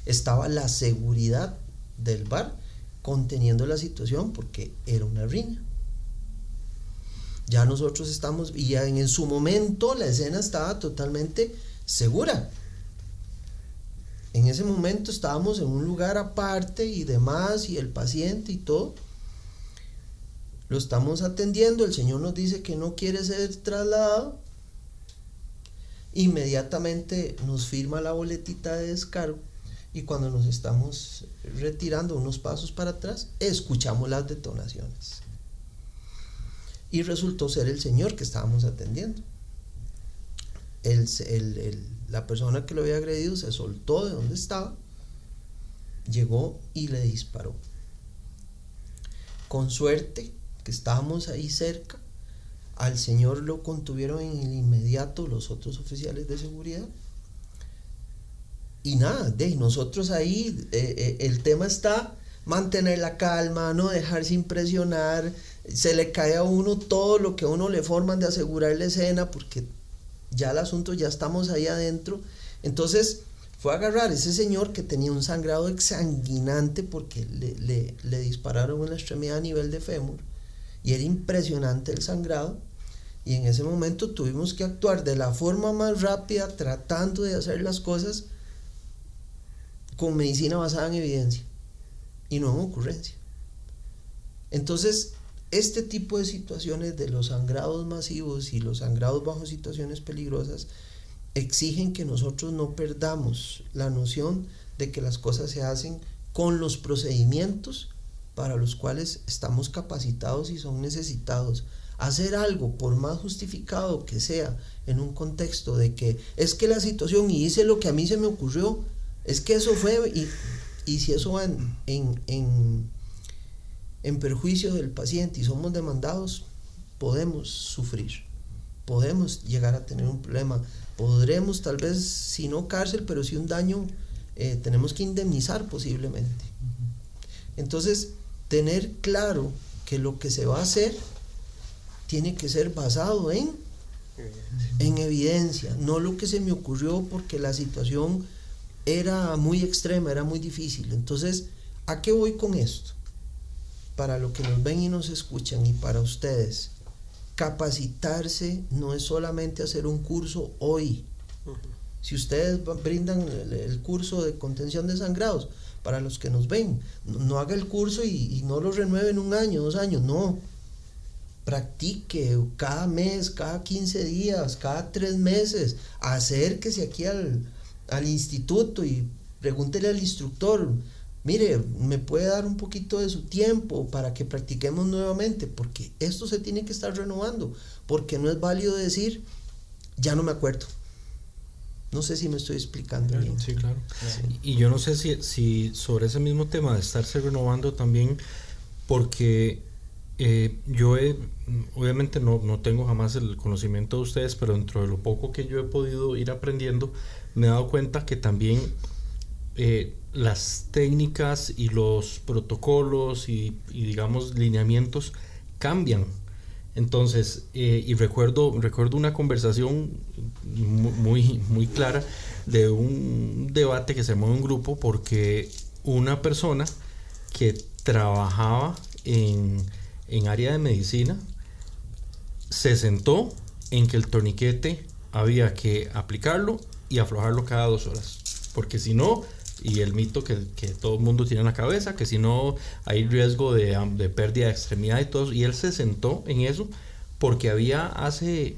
Estaba la seguridad del bar conteniendo la situación porque era una riña. Ya nosotros estamos, y ya en su momento la escena estaba totalmente segura. En ese momento estábamos en un lugar aparte y demás, y el paciente y todo. Lo estamos atendiendo, el señor nos dice que no quiere ser trasladado. Inmediatamente nos firma la boletita de descargo, y cuando nos estamos retirando unos pasos para atrás, escuchamos las detonaciones. Y resultó ser el señor que estábamos atendiendo. La persona que lo había agredido se soltó de donde estaba, llegó y le disparó. Con suerte que estábamos ahí cerca, al señor lo contuvieron en el inmediato los otros oficiales de seguridad. Y nada, nosotros ahí, el tema está mantener la calma, no dejarse impresionar. Se le cae a uno todo lo que a uno le forman de asegurar la escena, porque ya el asunto, ya estamos ahí adentro. Entonces fue a agarrar a ese señor que tenía un sangrado exsanguinante porque le dispararon en la extremidad a nivel de fémur, y era impresionante el sangrado. Y en ese momento tuvimos que actuar de la forma más rápida, tratando de hacer las cosas con medicina basada en evidencia y no en ocurrencia. Entonces, este tipo de situaciones de los sangrados masivos y los sangrados bajo situaciones peligrosas exigen que nosotros no perdamos la noción de que las cosas se hacen con los procedimientos para los cuales estamos capacitados y son necesitados. Hacer algo, por más justificado que sea, en un contexto de que es que la situación y hice lo que a mí se me ocurrió, es que eso fue, y si eso va en perjuicio del paciente y somos demandados, podemos sufrir, podemos llegar a tener un problema, podremos tal vez, si no cárcel, pero sí un daño, tenemos que indemnizar posiblemente. Entonces, tener claro que lo que se va a hacer tiene que ser basado en evidencia, no lo que se me ocurrió porque la situación era muy extrema, era muy difícil. Entonces, ¿a qué voy con esto? Para los que nos ven y nos escuchan, y para ustedes, capacitarse no es solamente hacer un curso hoy. Si ustedes brindan el curso de contención de sangrados, para los que nos ven, no haga el curso y no lo renueve en 1 año, 2 años, no. Practique cada mes, cada 15 días, cada 3 meses, acérquese aquí al instituto y pregúntele al instructor: mire, ¿me puede dar un poquito de su tiempo para que practiquemos nuevamente? Porque esto se tiene que estar renovando, porque no es válido decir, ya no me acuerdo. No sé si me estoy explicando bien. Sí, claro. Sí. Y yo no sé si sobre ese mismo tema de estarse renovando también, porque yo obviamente no tengo jamás el conocimiento de ustedes, pero dentro de lo poco que yo he podido ir aprendiendo, me he dado cuenta que también las técnicas y los protocolos y digamos lineamientos cambian. Entonces, y recuerdo una conversación muy clara de un debate que se armó en un grupo, porque una persona que trabajaba en área de medicina se sentó en que el torniquete había que aplicarlo y aflojarlo cada 2 horas, porque si no, y el mito que todo el mundo tiene en la cabeza, que si no hay riesgo de pérdida de extremidad y todo, y él se sentó en eso porque había hace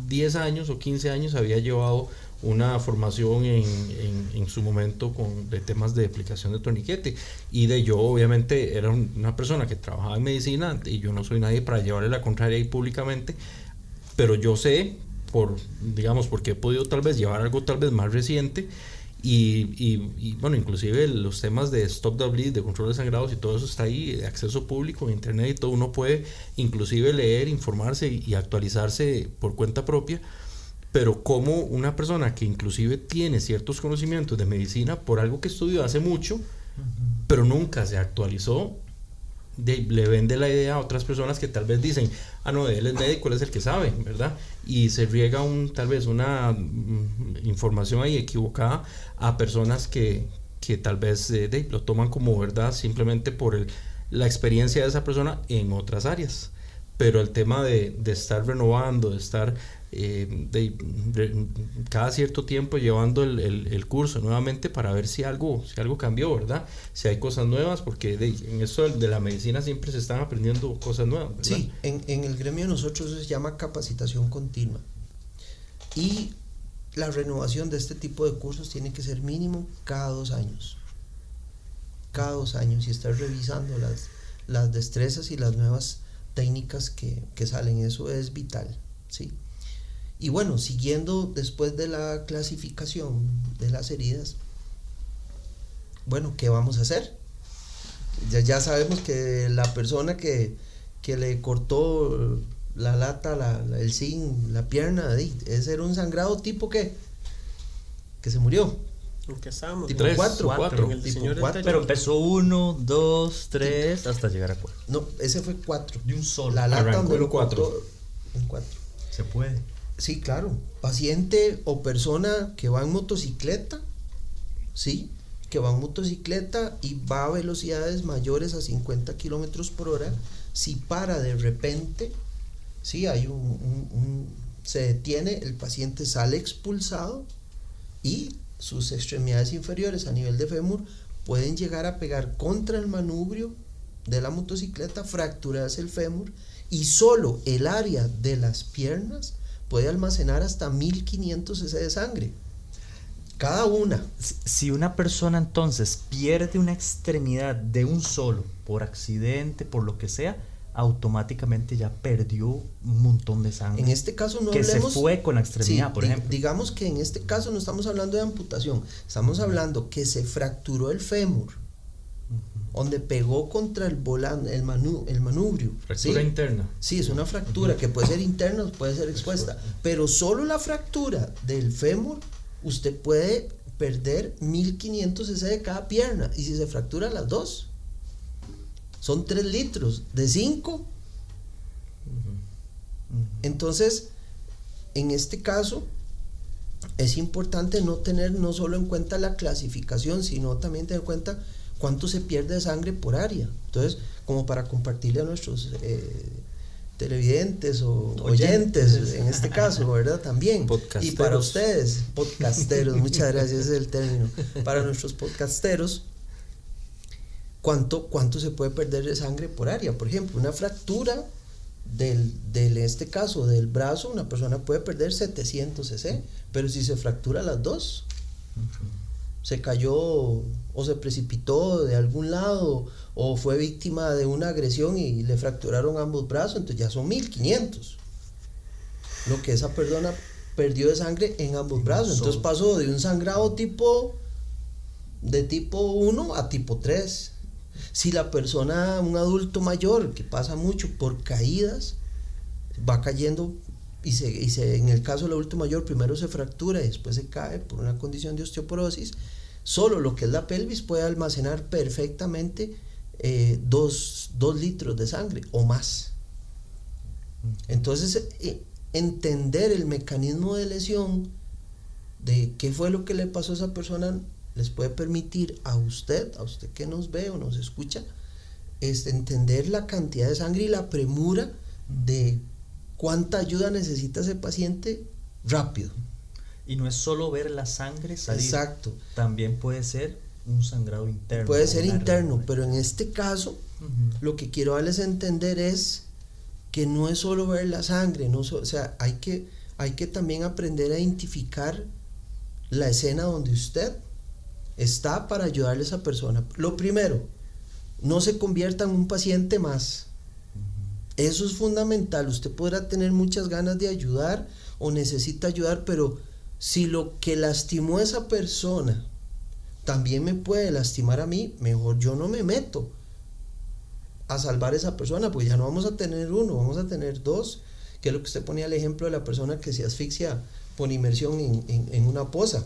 10 años o 15 años había llevado una formación en su momento de temas de aplicación de torniquete, y yo obviamente era una persona que trabajaba en medicina y yo no soy nadie para llevarle la contraria ahí públicamente, pero yo sé porque he podido tal vez llevar algo tal vez más reciente. Y bueno, inclusive los temas de Stop the Bleed, de control de sangrados y todo eso está ahí de acceso público en internet y todo, uno puede inclusive leer, informarse y actualizarse por cuenta propia. Pero como una persona que inclusive tiene ciertos conocimientos de medicina por algo que estudió hace mucho, pero nunca se actualizó, le vende la idea a otras personas que tal vez dicen, no, él es médico, él es el que sabe, ¿verdad? Y se riega tal vez una información ahí equivocada a personas que tal vez lo toman como verdad simplemente por la experiencia de esa persona en otras áreas. Pero el tema de estar renovando, de estar cada cierto tiempo llevando el curso nuevamente para ver si algo cambió, ¿verdad? Si hay cosas nuevas, porque en eso de la medicina siempre se están aprendiendo cosas nuevas, ¿verdad? Sí, en el gremio de nosotros se llama capacitación continua, y la renovación de este tipo de cursos tiene que ser mínimo cada 2 años, y estar revisando las destrezas y las nuevas técnicas que salen. Eso es vital, ¿sí? Y bueno, siguiendo después de la clasificación de las heridas, bueno, ¿qué vamos a hacer? Ya sabemos que la persona que le cortó la lata, el zinc, la pierna, ese era un sangrado tipo que se murió. ¿En qué estábamos? Tipo 4. En el diseño del taller. Pero empezó 1, 2, 3 hasta llegar a 4. No, ese fue 4. De un solo. La lata Arrancó donde en lo 4. cortó en 4. Se puede. Sí, claro. Paciente o persona que va en motocicleta, ¿sí? Que va en motocicleta y va a velocidades mayores a 50 kilómetros por hora, si para de repente, ¿sí? Hay se detiene, el paciente sale expulsado y sus extremidades inferiores a nivel de fémur pueden llegar a pegar contra el manubrio de la motocicleta, fracturarse el fémur, y solo el área de las piernas puede almacenar hasta 1500 cc de sangre cada una. Si una persona entonces pierde una extremidad de un solo, por accidente, por lo que sea, automáticamente ya perdió un montón de sangre. En este caso no que hablemos, se fue con la extremidad, sí, por ejemplo. digamos que en este caso no estamos hablando de amputación, estamos hablando que se fracturó el fémur, donde pegó contra el volante, el manubrio. Fractura ¿sí? interna. Sí, es una fractura que puede ser interna o puede ser expuesta, pero solo la fractura del fémur, usted puede perder 1500 cc de cada pierna, y si se fractura las dos, son 3 litros de 5. Entonces, en este caso, es importante no solo en cuenta la clasificación, sino también tener en cuenta cuánto se pierde de sangre por área. Entonces, como para compartirle a nuestros televidentes o oyentes, en este caso, ¿verdad? También. Podcasteros. Y para ustedes, podcasteros, muchas gracias, ese es el término. Para nuestros podcasteros, ¿cuánto se puede perder de sangre por área? Por ejemplo, una fractura en este caso del brazo, una persona puede perder 700 cc, pero si se fractura las dos, se cayó o se precipitó de algún lado o fue víctima de una agresión y le fracturaron ambos brazos, entonces ya son 1500 lo que esa persona perdió de sangre en ambos brazos. Entonces pasó de un sangrado tipo 1 a tipo 3. Si la persona, un adulto mayor que pasa mucho por caídas, va cayendo y en el caso del adulto mayor primero se fractura y después se cae por una condición de osteoporosis, solo lo que es la pelvis puede almacenar perfectamente 2 litros de sangre o más. Entonces, entender el mecanismo de lesión, de qué fue lo que le pasó a esa persona, les puede permitir a usted que nos ve o nos escucha, entender la cantidad de sangre y la premura de cuánta ayuda necesita ese paciente rápido. Y no es solo ver la sangre salir. Exacto. También puede ser un sangrado interno. Puede ser interno, pero en este caso, lo que quiero darles a entender es que no es solo ver la sangre, o sea, hay que también aprender a identificar la escena donde usted está para ayudarle a esa persona. Lo primero, no se convierta en un paciente más. Eso es fundamental. Usted podrá tener muchas ganas de ayudar o necesita ayudar, pero si lo que lastimó a esa persona también me puede lastimar a mí, mejor yo no me meto a salvar a esa persona, porque ya no vamos a tener uno, vamos a tener dos, que es lo que usted ponía el ejemplo de la persona que se asfixia por inmersión en una poza.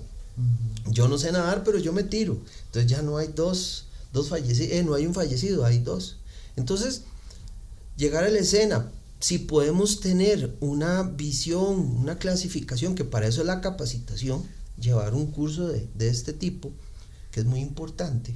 Yo no sé nadar, pero yo me tiro, entonces ya no hay dos fallecidos, no hay un fallecido, hay dos. Entonces, llegar a la escena, si podemos tener una visión, una clasificación, que para eso es la capacitación, llevar un curso de este tipo, que es muy importante.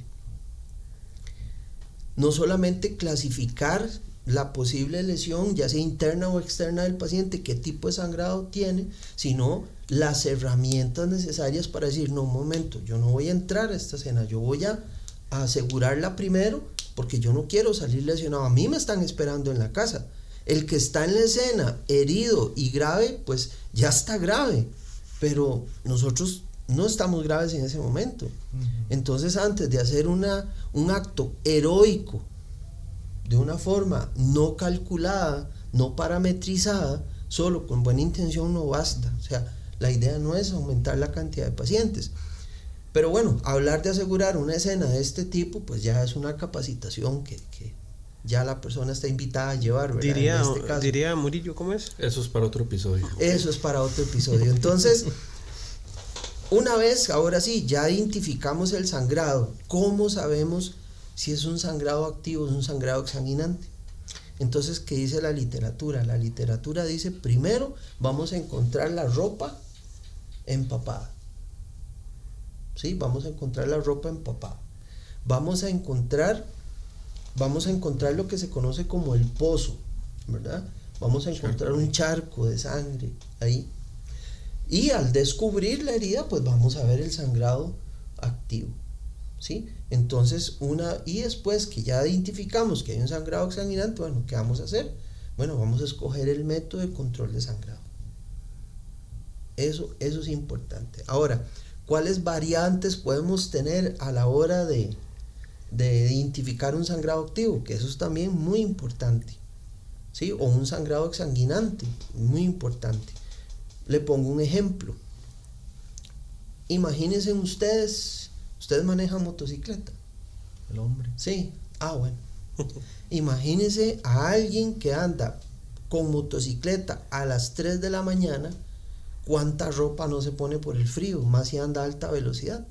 No solamente clasificar la posible lesión, ya sea interna o externa del paciente, qué tipo de sangrado tiene, sino las herramientas necesarias para decir, no, un momento, yo no voy a entrar a esta escena, yo voy a asegurarla primero, porque yo no quiero salir lesionado. A mí me están esperando en la casa. El que está en la escena herido y grave, pues ya está grave, pero nosotros no estamos graves en ese momento. Entonces, antes de hacer un acto heroico de una forma no calculada, no parametrizada, solo con buena intención no basta. O sea, la idea no es aumentar la cantidad de pacientes. Pero bueno, hablar de asegurar una escena de este tipo, pues ya es una capacitación que ya la persona está invitada a llevar, ¿verdad? En este caso. Diría Murillo, ¿cómo es? Eso es para otro episodio. Eso es para otro episodio. Entonces, una vez, ahora sí, ya identificamos el sangrado, ¿cómo sabemos si es un sangrado activo o es un sangrado exsanguinante? Entonces, ¿qué dice la literatura? La literatura dice, primero vamos a encontrar la ropa empapada. ¿Sí? Vamos a encontrar la ropa empapada. Vamos a encontrar lo que se conoce como el pozo, ¿verdad? Vamos a encontrar un charco de sangre ahí. Y al descubrir la herida, pues vamos a ver el sangrado activo, ¿sí? Entonces, y después que ya identificamos que hay un sangrado exsanguinante, bueno, ¿qué vamos a hacer? Bueno, vamos a escoger el método de control de sangrado. Eso es importante. Ahora, ¿cuáles variantes podemos tener a la hora de identificar un sangrado activo? Que eso es también muy importante, ¿sí? O un sangrado exsanguinante, muy importante. Le pongo un ejemplo. Imagínense ustedes manejan motocicleta. El hombre. Sí, bueno. Imagínense a alguien que anda con motocicleta a las 3 de la mañana, cuánta ropa no se pone por el frío, más si anda a alta velocidad,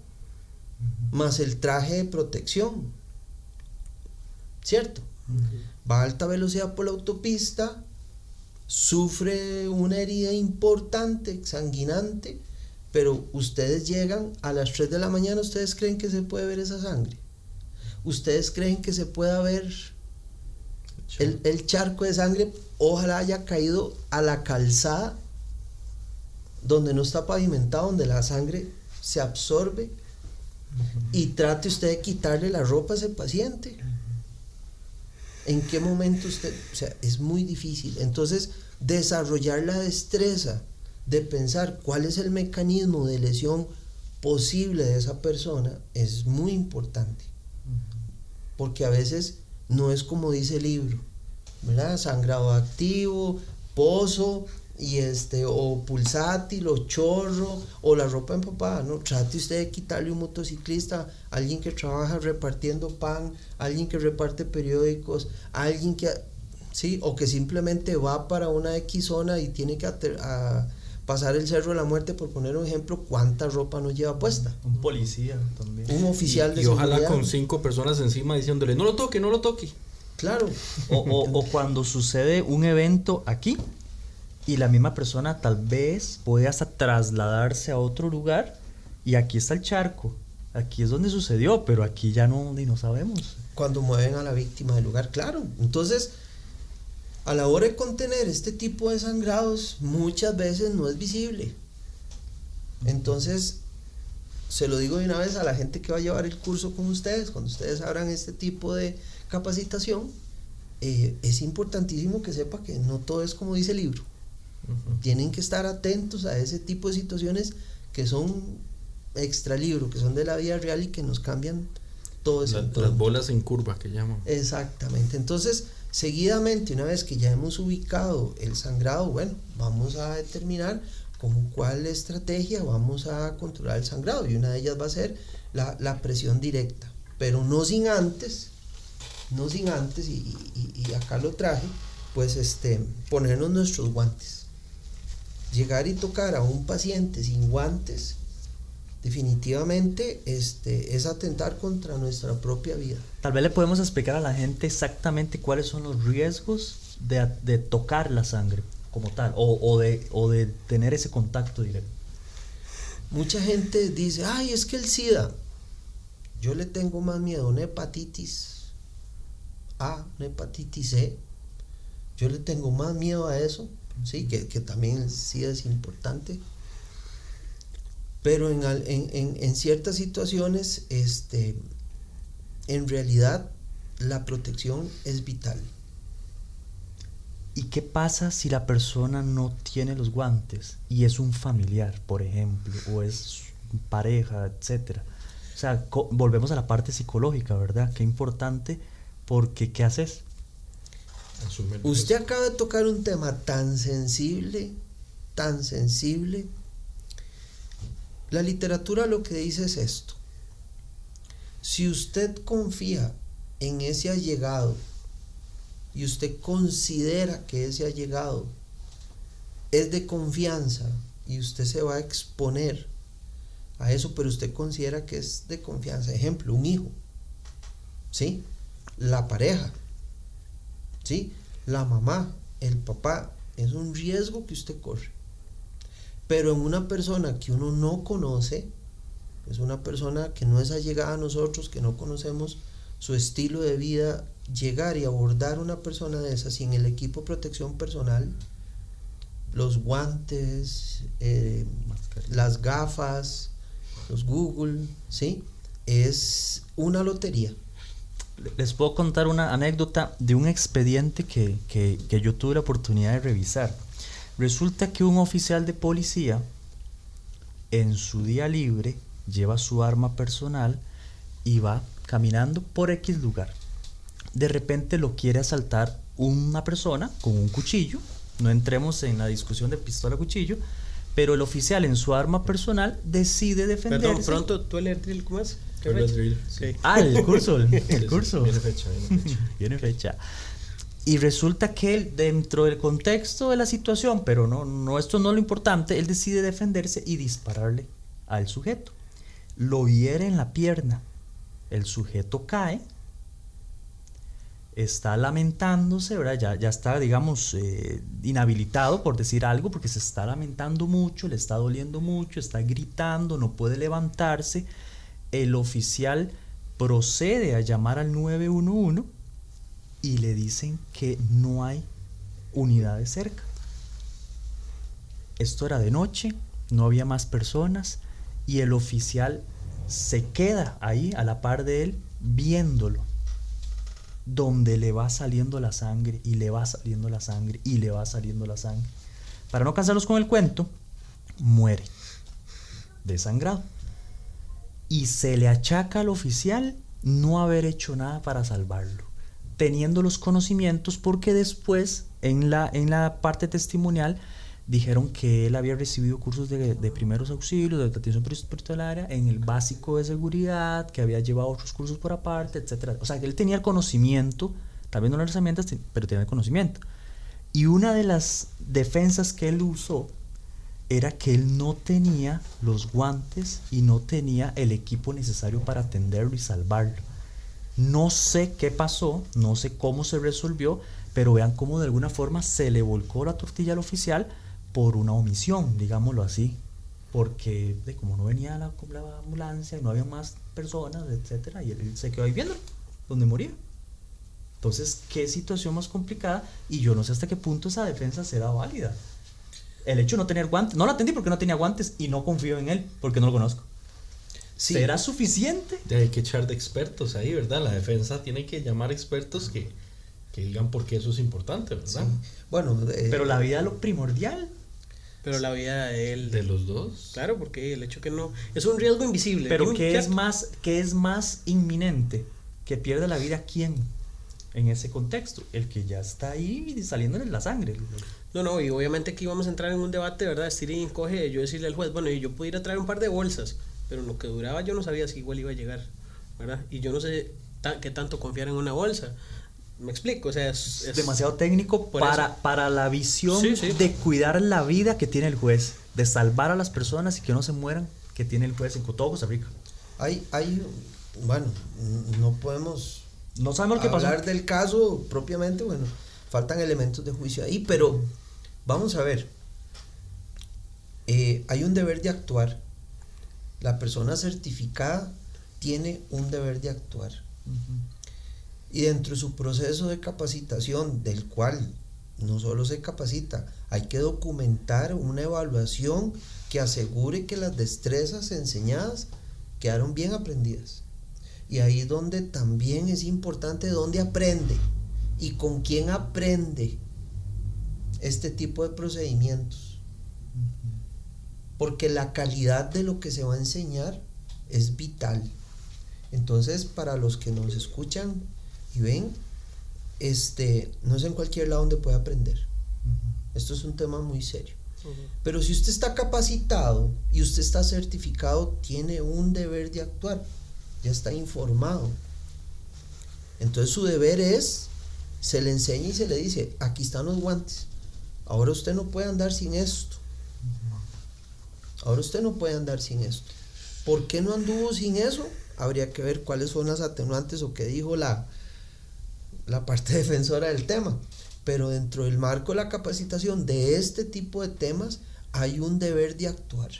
más el traje de protección, ¿cierto? Va a alta velocidad por la autopista, sufre una herida importante, exsanguinante, pero ustedes llegan a las 3 de la mañana, ¿ustedes creen que se puede ver esa sangre? ¿Ustedes creen que se pueda ver el charco de sangre? Ojalá haya caído a la calzada donde no está pavimentado, donde la sangre se absorbe, y trate usted de quitarle la ropa a ese paciente. ¿En qué momento usted? O sea, es muy difícil. Entonces, desarrollar la destreza de pensar cuál es el mecanismo de lesión posible de esa persona es muy importante, porque a veces no es como dice el libro, ¿verdad? Sangrado activo, pozo, y o pulsátil, o chorro, o la ropa empapada. No, trate usted de quitarle un motociclista, alguien que trabaja repartiendo pan, alguien que reparte periódicos, alguien que, sí, o que simplemente va para una X zona y tiene que pasar el Cerro de la Muerte, por poner un ejemplo. ¿Cuánta ropa no lleva puesta? Un policía también. Un oficial de seguridad. Y ojalá seguridad, con 5 personas encima diciéndole, no lo toque, no lo toque. Claro. O cuando sucede un evento aquí y la misma persona tal vez puede hasta trasladarse a otro lugar, y aquí está el charco, aquí es donde sucedió, pero aquí ya no sabemos. Cuando mueven a la víctima del lugar, claro. Entonces, a la hora de contener este tipo de sangrados, muchas veces no es visible. Entonces, se lo digo de una vez a la gente que va a llevar el curso con ustedes, cuando ustedes abran este tipo de capacitación, es importantísimo que sepa que no todo es como dice el libro. Tienen que estar atentos a ese tipo de situaciones que son extra libro, que son de la vida real y que nos cambian todo ese entorno. Las bolas en curva que llaman. Exactamente. Entonces, seguidamente, una vez que ya hemos ubicado el sangrado, bueno, vamos a determinar con cuál estrategia vamos a controlar el sangrado, y una de ellas va a ser la presión directa, pero no sin antes, y acá lo traje, pues ponernos nuestros guantes. Llegar y tocar a un paciente sin guantes definitivamente es atentar contra nuestra propia vida. Tal vez le podemos explicar a la gente exactamente cuáles son los riesgos de tocar la sangre como tal, o de tener ese contacto directo. Mucha gente dice, ay, es que el SIDA, yo le tengo más miedo a una hepatitis A, una hepatitis C, yo le tengo más miedo a eso, sí, que también el SIDA es importante, pero en ciertas situaciones, en realidad, la protección es vital. ¿Y qué pasa si la persona no tiene los guantes y es un familiar, por ejemplo, o es pareja, etcétera? O sea, volvemos a la parte psicológica, ¿verdad? Qué importante, porque ¿qué haces? Usted acaba de tocar un tema tan sensible. La literatura lo que dice es esto: si usted confía en ese allegado y usted considera que ese allegado es de confianza y usted se va a exponer a eso, pero usted considera que es de confianza, ejemplo, un hijo, ¿sí? La pareja, ¿sí? La mamá, el papá, es un riesgo que usted corre. Pero en una persona que uno no conoce, es una persona que no es allegada a nosotros, que no conocemos su estilo de vida, llegar y abordar una persona de esa sin el equipo de protección personal, los guantes, las gafas, los Google, ¿sí? Es una lotería. Les puedo contar una anécdota de un expediente que yo tuve la oportunidad de revisar. Resulta que un oficial de policía en su día libre lleva su arma personal y va caminando por X lugar. De repente lo quiere asaltar una persona con un cuchillo. No entremos en la discusión de pistola-cuchillo, pero el oficial en su arma personal decide defenderse. Perdón, pronto, ¿tú el drill cómo es? ¿Qué fecha? Sí. Ah, el curso, el curso. Viene fecha. Viene fecha. Y resulta que él, dentro del contexto de la situación, pero no, esto no es lo importante, él decide defenderse y dispararle al sujeto. Lo hiere en la pierna. El sujeto cae, está lamentándose, ¿verdad? Ya está, digamos, inhabilitado, por decir algo, porque se está lamentando mucho, le está doliendo mucho, está gritando, no puede levantarse. El oficial procede a llamar al 911 y le dicen que no hay unidades cerca. Esto era de noche, no había más personas, y el oficial se queda ahí a la par de él viéndolo, donde le va saliendo la sangre y le va saliendo la sangre y le va saliendo la sangre. Para no cansarlos con el cuento, muere desangrado y se le achaca al oficial no haber hecho nada para salvarlo, teniendo los conocimientos, porque después en la parte testimonial dijeron que él había recibido cursos de primeros auxilios, de atención hospitalaria, en el básico de seguridad, que había llevado otros cursos por aparte, etcétera. O sea, que él tenía el conocimiento, tal vez no las herramientas, pero tenía el conocimiento. Y una de las defensas que él usó era que él no tenía los guantes y no tenía el equipo necesario para atenderlo y salvarlo. No sé qué pasó, no sé cómo se resolvió, pero vean cómo de alguna forma se le volcó la tortilla al oficial por una omisión, digámoslo así, porque como no venía la ambulancia, no había más personas, etcétera, y él se quedó ahí viéndolo, donde moría. Entonces, qué situación más complicada, y yo no sé hasta qué punto esa defensa será válida. El hecho de no tener guantes, no lo atendí porque no tenía guantes y no confío en él porque no lo conozco. Sí. ¿Será suficiente? Hay que echar de expertos ahí, ¿verdad? La defensa tiene que llamar expertos que digan por qué eso es importante, ¿verdad? Sí. Bueno, pero la vida es lo primordial. Pero la vida de él. ¿De los dos? Claro, porque el hecho que no. Es un riesgo invisible. Pero Jimmy, ¿qué es ¿cierto? más inminente? ¿Que pierda la vida quién? En ese contexto, el que ya está ahí saliéndole la sangre. No, y obviamente aquí vamos a entrar en un debate, ¿verdad? Estira y encoge de yo decirle al juez, bueno, yo puedo ir a traer un par de bolsas, pero en lo que duraba yo no sabía si igual iba a llegar, ¿verdad? Y yo no sé qué tanto confiar en una bolsa. Me explico, o sea, es demasiado técnico para la visión Sí. de cuidar la vida que tiene el juez, de salvar a las personas y que no se mueran, que tiene el juez en todo Costa Rica. Bueno, no podemos No sabemos qué pasó. hablar del caso propiamente, bueno, faltan elementos de juicio ahí, pero vamos a ver, hay un deber de actuar. La persona certificada tiene un deber de actuar. Y dentro de su proceso de capacitación, del cual no solo se capacita, hay que documentar una evaluación que asegure que las destrezas enseñadas quedaron bien aprendidas. Y ahí es donde también es importante dónde aprende y con quién aprende este tipo de procedimientos. Porque la calidad de lo que se va a enseñar es vital. Entonces, para los que nos escuchan y ven, no es en cualquier lado donde puede aprender. Esto es un tema muy serio. Pero si usted está capacitado y usted está certificado, tiene un deber de actuar. Ya está informado. Entonces su deber es, se le enseña y se le dice, aquí están los guantes. Ahora usted no puede andar sin esto. Ahora usted no puede andar sin esto. ¿Por qué no anduvo sin eso? Habría que ver cuáles son las atenuantes o qué dijo la parte defensora del tema. Pero dentro del marco de la capacitación de este tipo de temas hay un deber de actuar.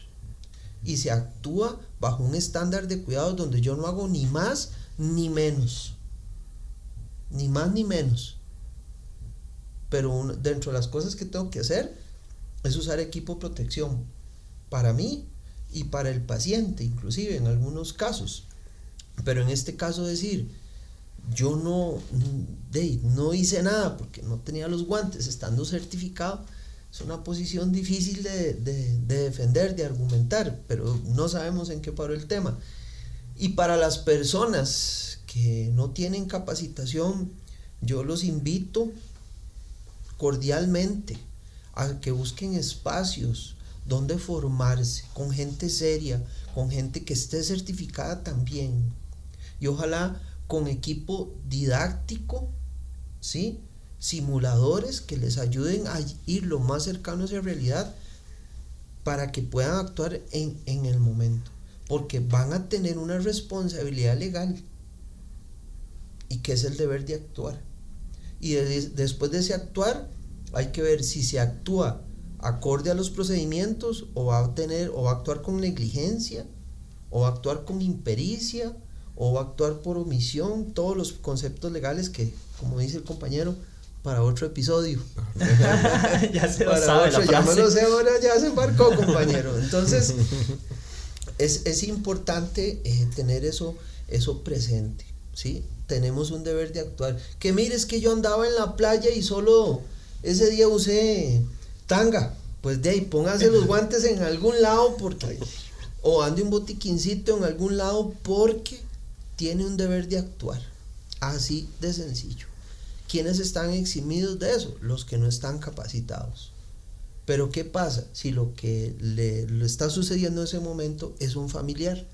Y se actúa bajo un estándar de cuidados donde yo no hago ni más ni menos. Ni más ni menos. Pero dentro de las cosas que tengo que hacer es usar equipo de protección para mí y para el paciente, inclusive en algunos casos. Pero en este caso decir, yo no hice nada porque no tenía los guantes estando certificado, es una posición difícil de defender, de argumentar, pero no sabemos en qué paró el tema. Y para las personas que no tienen capacitación, yo los invito cordialmente a que busquen espacios donde formarse, con gente seria, con gente que esté certificada también, y ojalá con equipo didáctico, ¿sí? Simuladores que les ayuden a ir lo más cercano a esa realidad para que puedan actuar en el momento, porque van a tener una responsabilidad legal y que es el deber de actuar. Y después de ese actuar hay que ver si se actúa acorde a los procedimientos o va a actuar con negligencia o va a actuar con impericia o va a actuar por omisión, todos los conceptos legales que, como dice el compañero, para otro episodio. Ya se lo para sabe otro, la ya frase. me lo sé ahora, ya se embarcó, compañero. Entonces es importante tener eso presente, ¿sí? Tenemos un deber de actuar. Que mire, es que yo andaba en la playa y solo ese día usé tanga. Pues de ahí, póngase los guantes en algún lado porque, o ande un botiquincito en algún lado porque tiene un deber de actuar. Así de sencillo. ¿Quiénes están eximidos de eso? Los que no están capacitados. Pero ¿qué pasa si lo que le está sucediendo en ese momento es un familiar?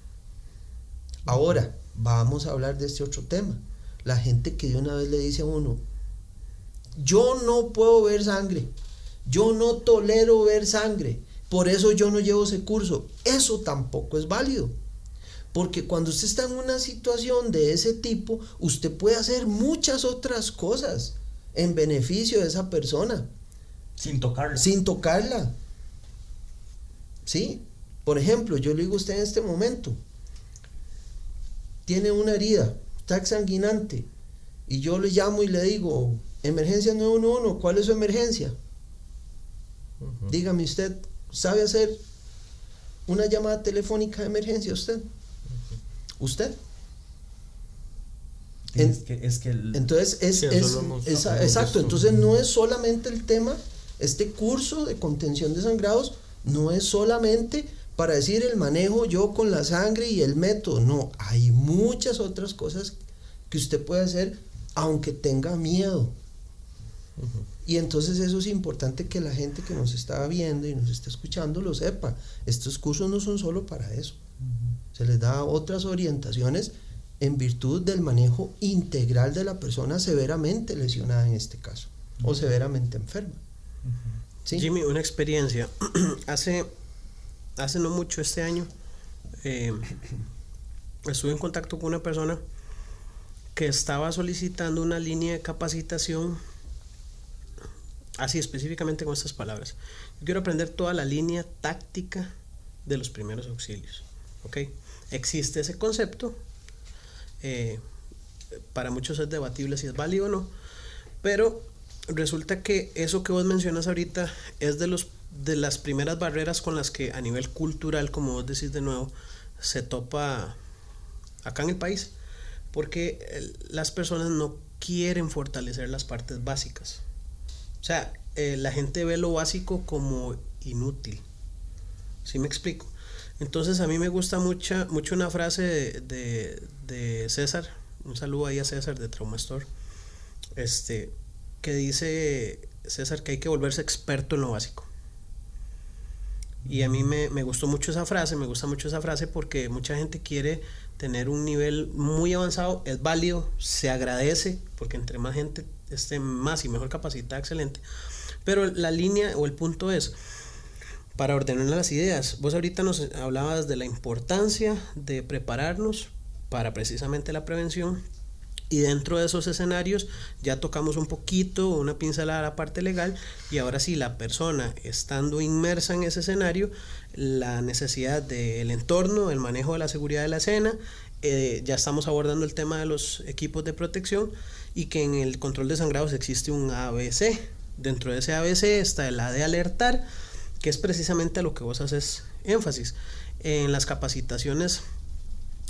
Ahora, vamos a hablar de este otro tema. La gente que de una vez le dice a uno, yo no puedo ver sangre, yo no tolero ver sangre, por eso yo no llevo ese curso. Eso tampoco es válido. Porque cuando usted está en una situación de ese tipo, usted puede hacer muchas otras cosas en beneficio de esa persona. Sin tocarla. Sin tocarla. ¿Sí? Por ejemplo, yo le digo a usted en este momento, tiene una herida, está exsanguinante, y yo le llamo y le digo, emergencia 911, ¿cuál es su emergencia? Dígame usted, ¿sabe hacer una llamada telefónica de emergencia usted? ¿Usted? Entonces exacto, entonces no es solamente el tema, este curso de contención de sangrados no es solamente para decir el manejo yo con la sangre y el método, no, hay muchas otras cosas que usted puede hacer aunque tenga miedo. Y entonces eso es importante que la gente que nos está viendo y nos está escuchando lo sepa. Estos cursos no son solo para eso. Se les da otras orientaciones en virtud del manejo integral de la persona severamente lesionada en este caso, o severamente enferma. ¿Sí? Jimmy, una experiencia. Hace no mucho, este año, estuve en contacto con una persona que estaba solicitando una línea de capacitación, así específicamente con estas palabras: yo quiero aprender toda la línea táctica de los primeros auxilios. ¿Ok? Existe ese concepto, para muchos es debatible si es válido o no, pero resulta que eso que vos mencionas ahorita es de las primeras barreras con las que a nivel cultural, como vos decís de nuevo, se topa acá en el país, porque las personas no quieren fortalecer las partes básicas. O sea, la gente ve lo básico como inútil. ¿Sí me explico? Entonces a mí me gusta mucho una frase de César, un saludo ahí a César de Traumastor, que dice César que hay que volverse experto en lo básico. Y a mí me gustó mucho esa frase, me gusta mucho esa frase porque mucha gente quiere tener un nivel muy avanzado, es válido, se agradece, porque entre más gente esté más y mejor capacitada, excelente. Pero la línea o el punto es, para ordenar las ideas, vos ahorita nos hablabas de la importancia de prepararnos para precisamente la prevención, y dentro de esos escenarios ya tocamos un poquito, una pincelada a la parte legal, y ahora sí, la persona estando inmersa en ese escenario, la necesidad del entorno, el manejo de la seguridad de la escena, ya estamos abordando el tema de los equipos de protección, y que en el control de sangrados existe un ABC. Dentro de ese ABC está el A de alertar, que es precisamente a lo que vos haces énfasis. En las capacitaciones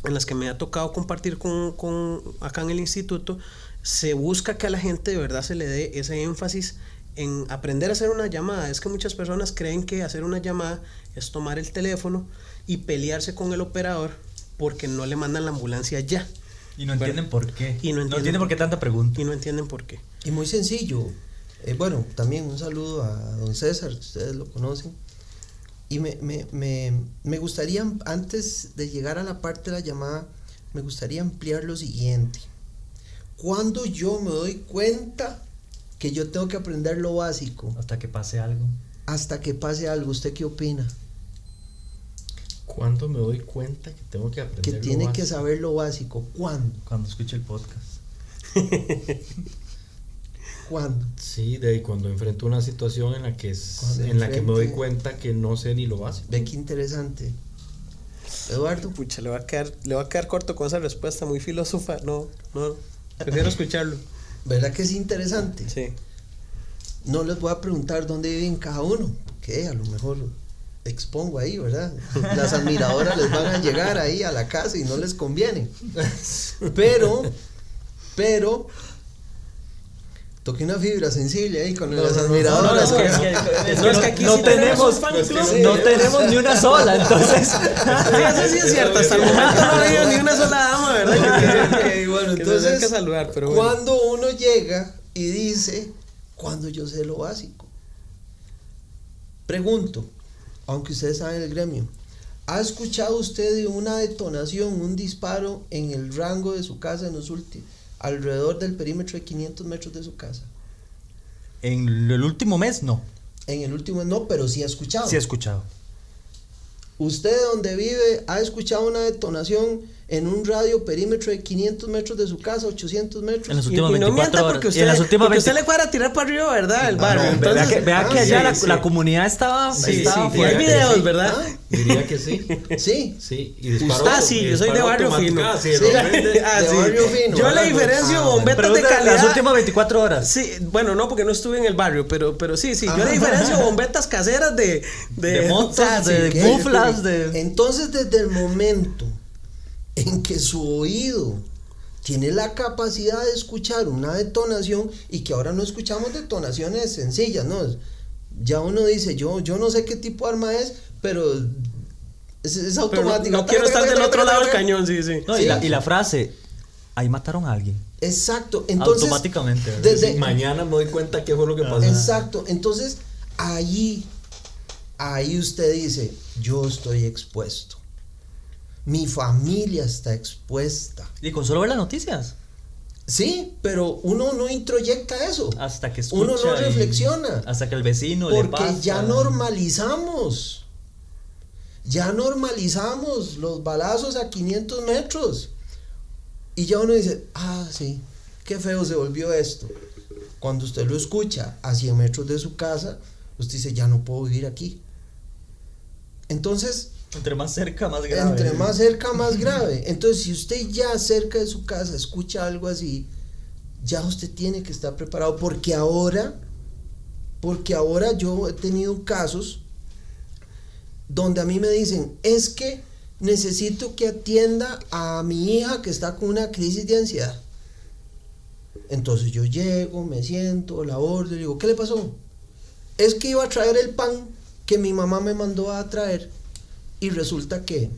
en las que me ha tocado compartir con acá en el instituto, se busca que a la gente de verdad se le dé ese énfasis en aprender a hacer una llamada. Es que muchas personas creen que hacer una llamada es tomar el teléfono y pelearse con el operador porque no le mandan la ambulancia ya. Y no entienden por qué. Y no entienden por qué tanta pregunta. Y no entienden por qué. Y muy sencillo. Bueno, también un saludo a don César, ustedes lo conocen. Y me gustaría, antes de llegar a la parte de la llamada, me gustaría ampliar lo siguiente. Cuando yo me doy cuenta que yo tengo que aprender lo básico. Hasta que pase algo. Hasta que pase algo. ¿Usted qué opina? ¿Cuándo me doy cuenta que tengo que aprender que lo tiene básico? que saber lo básico. ¿Cuándo? Cuando escuche el podcast. ¿Cuándo? Sí, de cuando enfrento una situación en la que la que me doy cuenta que no sé ni lo básico. Ve qué interesante. Eduardo. Pucha, le va a quedar corto con esa respuesta, muy filósofa. No, prefiero escucharlo. ¿Verdad que es interesante? Sí. No les voy a preguntar dónde viven cada uno, porque a lo mejor expongo ahí, ¿verdad? Las admiradoras les van a llegar ahí a la casa y no les conviene. Pero toqué una fibra sensible ahí con las admiradoras. No tenemos ni una sola, entonces. Eso sí es cierto, hasta el momento no había ni una sola dama, ¿verdad? Okay, bueno, que entonces, se acerca a saludar, pero bueno. cuando uno llega y dice, cuando yo sé lo básico, pregunto, aunque ustedes saben el gremio, ¿ha escuchado usted de una detonación, un disparo en el rango de su casa en los últimos, alrededor del perímetro de 500 metros de su casa? En el último mes, no. En el último no, pero sí ha escuchado. Sí he escuchado. ¿Usted donde vive ha escuchado una detonación en un radio perímetro de 500 metros de su casa, 800 metros? En las últimas y no 24 mienta horas. porque usted, En las últimas porque usted le fuera a tirar para arriba, ¿verdad? El barrio. no, Entonces, Vea que allá sí. la comunidad estaba. Sí, estaba sí, y hay fuerte. videos, sí. ¿verdad? Diría que sí. Sí. Sí, y disparo. Yo soy de barrio fino. Sí, Sí, de barrio fino. Yo le diferencio bombetas de Pregunta calidad. las últimas 24 horas. Sí, bueno, no, porque no estuve en el barrio, pero sí, yo le diferencio bombetas caseras de motos, sí, de ¿Qué? muflas, de. Entonces, desde el momento en que su oído tiene la capacidad de escuchar una detonación, y que ahora no escuchamos detonaciones sencillas, ¿no? ya uno dice, yo no sé qué tipo de arma es, pero es automático. No quiero estar del otro lado del cañón, sí. No, Sí. y la frase, ahí mataron a alguien. Exacto, entonces Automáticamente, ¿verdad? Mañana me doy cuenta qué fue lo que pasó. exacto, entonces ahí usted dice, yo estoy expuesto, mi familia está expuesta. Y con solo ver las noticias. Sí, pero uno no introyecta eso. Hasta que escucha. Uno no y- reflexiona. Hasta que el vecino le Porque pasa. ya normalizamos. Ya normalizamos los balazos a 500 metros. Y ya uno dice, sí, qué feo se volvió esto. Cuando usted lo escucha a 100 metros de su casa, usted dice, ya no puedo vivir aquí. Entonces, Entre más cerca, más grave. entre más cerca, más grave. Entonces, si usted ya cerca de su casa escucha algo así, ya usted tiene que estar preparado, porque ahora yo he tenido casos donde a mí me dicen, es que necesito que atienda a mi hija que está con una crisis de ansiedad. Entonces yo llego, me siento, la abordo y digo, ¿qué le pasó? Es que iba a traer el pan que mi mamá me mandó a traer. Y resulta que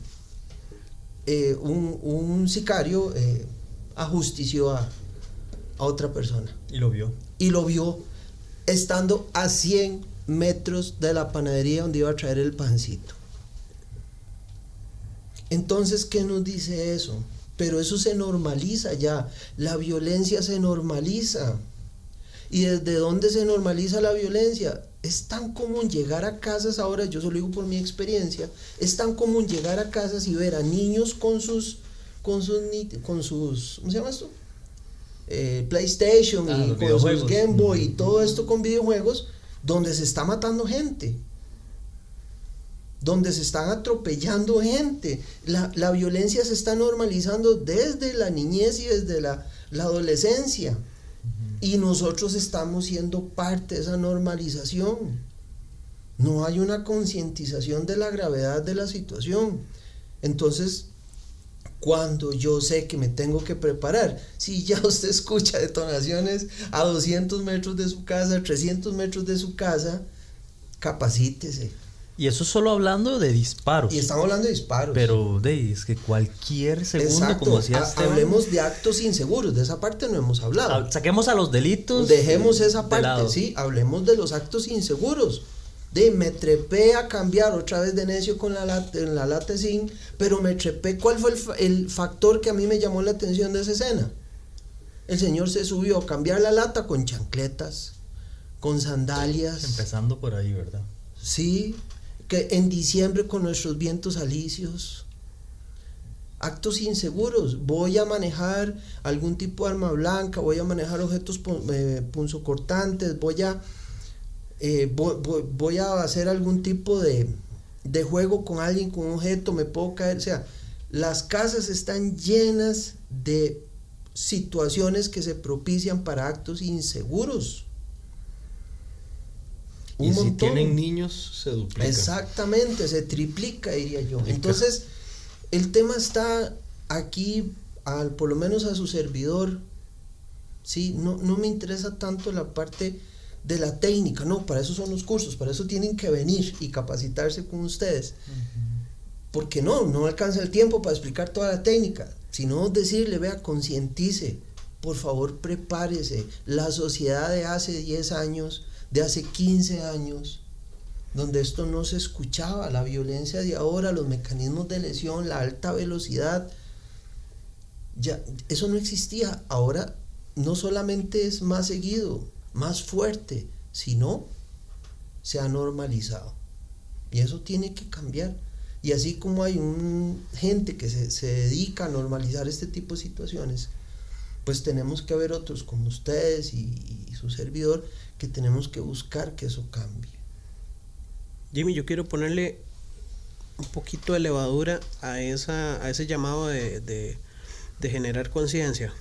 un sicario ajustició a otra persona. Y lo vio. Y lo vio estando a 100 metros de la panadería donde iba a traer el pancito. Entonces, ¿qué nos dice eso? Pero eso se normaliza ya. La violencia se normaliza. ¿Y desde dónde se normaliza la violencia? Es tan común llegar a casas ahora, yo solo digo por mi experiencia, es tan común llegar a casas y ver a niños con sus ¿cómo se llama esto? PlayStation y los con videojuegos. sus Game Boy y todo esto con videojuegos, donde se está matando gente, donde se están atropellando gente. La violencia se está normalizando desde la niñez y desde la adolescencia. Y nosotros estamos siendo parte de esa normalización. No hay una concientización de la gravedad de la situación. Entonces, cuando yo sé que me tengo que preparar, si ya usted escucha detonaciones a 200 metros de su casa, 300 metros de su casa, capacítese. Y eso solo hablando de disparos. Y estamos hablando de disparos. Pero es que cualquier segundo, exacto, como decía Esteban, hablemos de actos inseguros, de esa parte no hemos hablado. saquemos a los delitos. Dejemos esa de parte, lado. sí, hablemos de los actos inseguros. Me trepé a cambiar otra vez de necio con la lata de zinc, pero me trepé. ¿Cuál fue el factor que a mí me llamó la atención de esa escena? El señor se subió a cambiar la lata con chancletas, con sandalias. Empezando por ahí, ¿verdad? Sí, que en diciembre con nuestros vientos alisios. Actos inseguros. Voy a manejar algún tipo de arma blanca, voy a manejar objetos punzocortantes, voy a hacer algún tipo de juego con alguien, con un objeto, me puedo caer. O sea, las casas están llenas de situaciones que se propician para actos inseguros. Y si tienen niños, se duplica. Exactamente, se triplica, diría yo. Entonces, el tema está aquí, por lo menos a su servidor. Sí, no me interesa tanto la parte de la técnica, no, para eso son los cursos, para eso tienen que venir y capacitarse con ustedes. Porque no alcanza el tiempo para explicar toda la técnica, sino decirle, vea, concientice, por favor prepárese. La sociedad de hace 10 años, de hace 15 años, donde esto no se escuchaba, la violencia de ahora, los mecanismos de lesión, la alta velocidad, ya eso no existía. Ahora no solamente es más seguido, más fuerte, sino se ha normalizado, y eso tiene que cambiar. Y así como hay gente que se dedica a normalizar este tipo de situaciones, pues tenemos que haber otros como ustedes y su servidor, que tenemos que buscar que eso cambie. Jimmy, yo quiero ponerle un poquito de levadura a ese llamado de generar conciencia.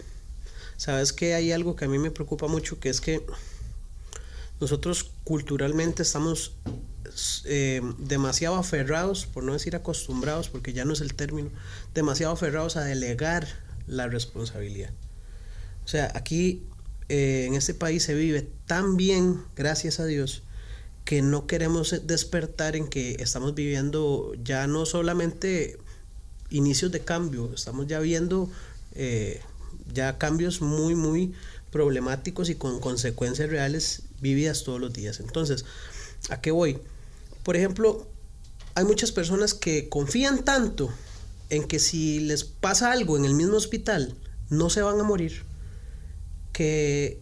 Sabes que hay algo que a mí me preocupa mucho, que es que nosotros culturalmente estamos demasiado aferrados, por no decir acostumbrados, porque ya no es el término, demasiado aferrados a delegar la responsabilidad. O sea, aquí en este país se vive tan bien, gracias a Dios, que no queremos despertar en que estamos viviendo ya no solamente inicios de cambio, estamos ya viendo ya cambios muy, muy problemáticos y con consecuencias reales vividas todos los días. Entonces, ¿a qué voy? Por ejemplo, hay muchas personas que confían tanto en que si les pasa algo en el mismo hospital, no se van a morir, que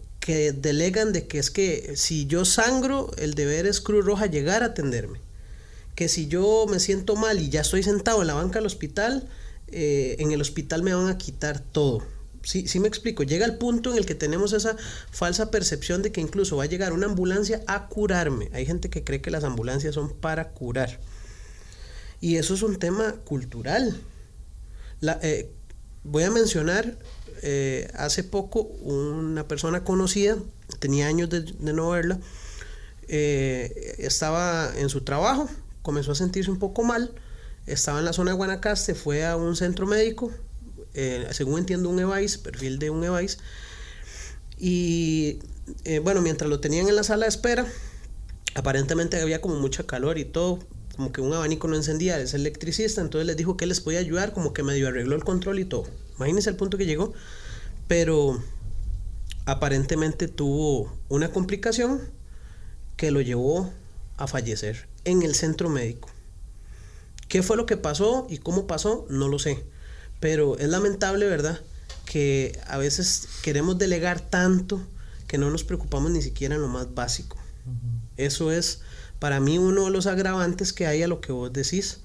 delegan de que es que si yo sangro, el deber es Cruz Roja llegar a atenderme, que si yo me siento mal y ya estoy sentado en la banca del hospital, en el hospital me van a quitar todo. Sí me explico, llega el punto en el que tenemos esa falsa percepción de que incluso va a llegar una ambulancia a curarme. Hay gente que cree que las ambulancias son para curar, y eso es un tema cultural. Voy a mencionar hace poco una persona conocida, tenía años de no verla, estaba en su trabajo, comenzó a sentirse un poco mal, estaba en la zona de Guanacaste, fue a un centro médico, según entiendo un EVAIS, perfil de un EVAIS, y bueno, mientras lo tenían en la sala de espera, aparentemente había como mucha calor y todo, como que un abanico no encendía, es electricista, entonces les dijo que les podía ayudar, como que medio arregló el control y todo. Imagínense el punto que llegó, pero aparentemente tuvo una complicación que lo llevó a fallecer en el centro médico. ¿Qué fue lo que pasó y cómo pasó? No lo sé, pero es lamentable, ¿verdad?, que a veces queremos delegar tanto que no nos preocupamos ni siquiera en lo más básico. Eso es para mí uno de los agravantes que hay a lo que vos decís,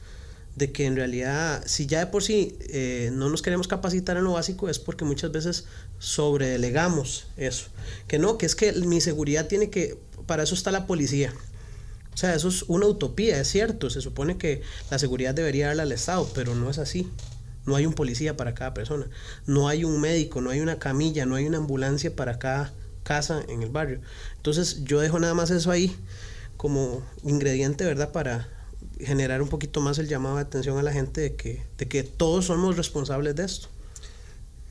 de que en realidad si ya de por sí no nos queremos capacitar en lo básico, es porque muchas veces sobredelegamos eso, que no, que es que mi seguridad tiene que, para eso está la policía. O sea, eso es una utopía, es cierto, se supone que la seguridad debería darla al Estado, pero no es así. No hay un policía para cada persona, no hay un médico, no hay una camilla, no hay una ambulancia para cada casa en el barrio. Entonces yo dejo nada más eso ahí como ingrediente, ¿verdad?, para generar un poquito más el llamado de atención a la gente de que todos somos responsables de esto.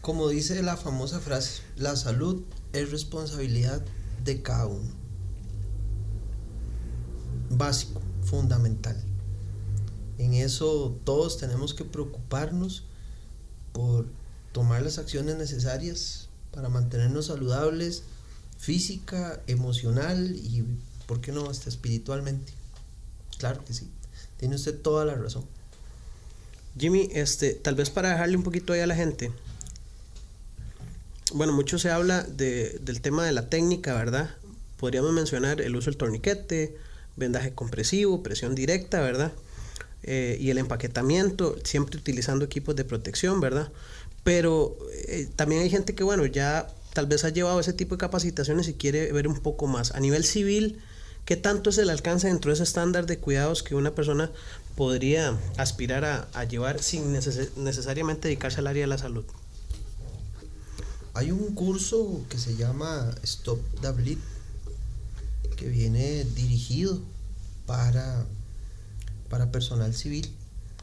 Como dice la famosa frase, la salud es responsabilidad de cada uno. Básico, fundamental. En eso todos tenemos que preocuparnos por tomar las acciones necesarias para mantenernos saludables física, emocional y, ¿por qué no?, hasta espiritualmente. Claro que sí, tiene usted toda la razón. Jimmy, tal vez para dejarle un poquito ahí a la gente, bueno, mucho se habla del tema de la técnica, ¿verdad? Podríamos mencionar el uso del torniquete, vendaje compresivo, presión directa, ¿verdad? Y el empaquetamiento, siempre utilizando equipos de protección, ¿verdad? Pero también hay gente que, bueno, ya tal vez ha llevado ese tipo de capacitaciones y quiere ver un poco más. A nivel civil, ¿qué tanto es el alcance dentro de ese estándar de cuidados que una persona podría aspirar a llevar sin necesariamente dedicarse al área de la salud? Hay un curso que se llama Stop the Bleed, que viene dirigido para personal civil,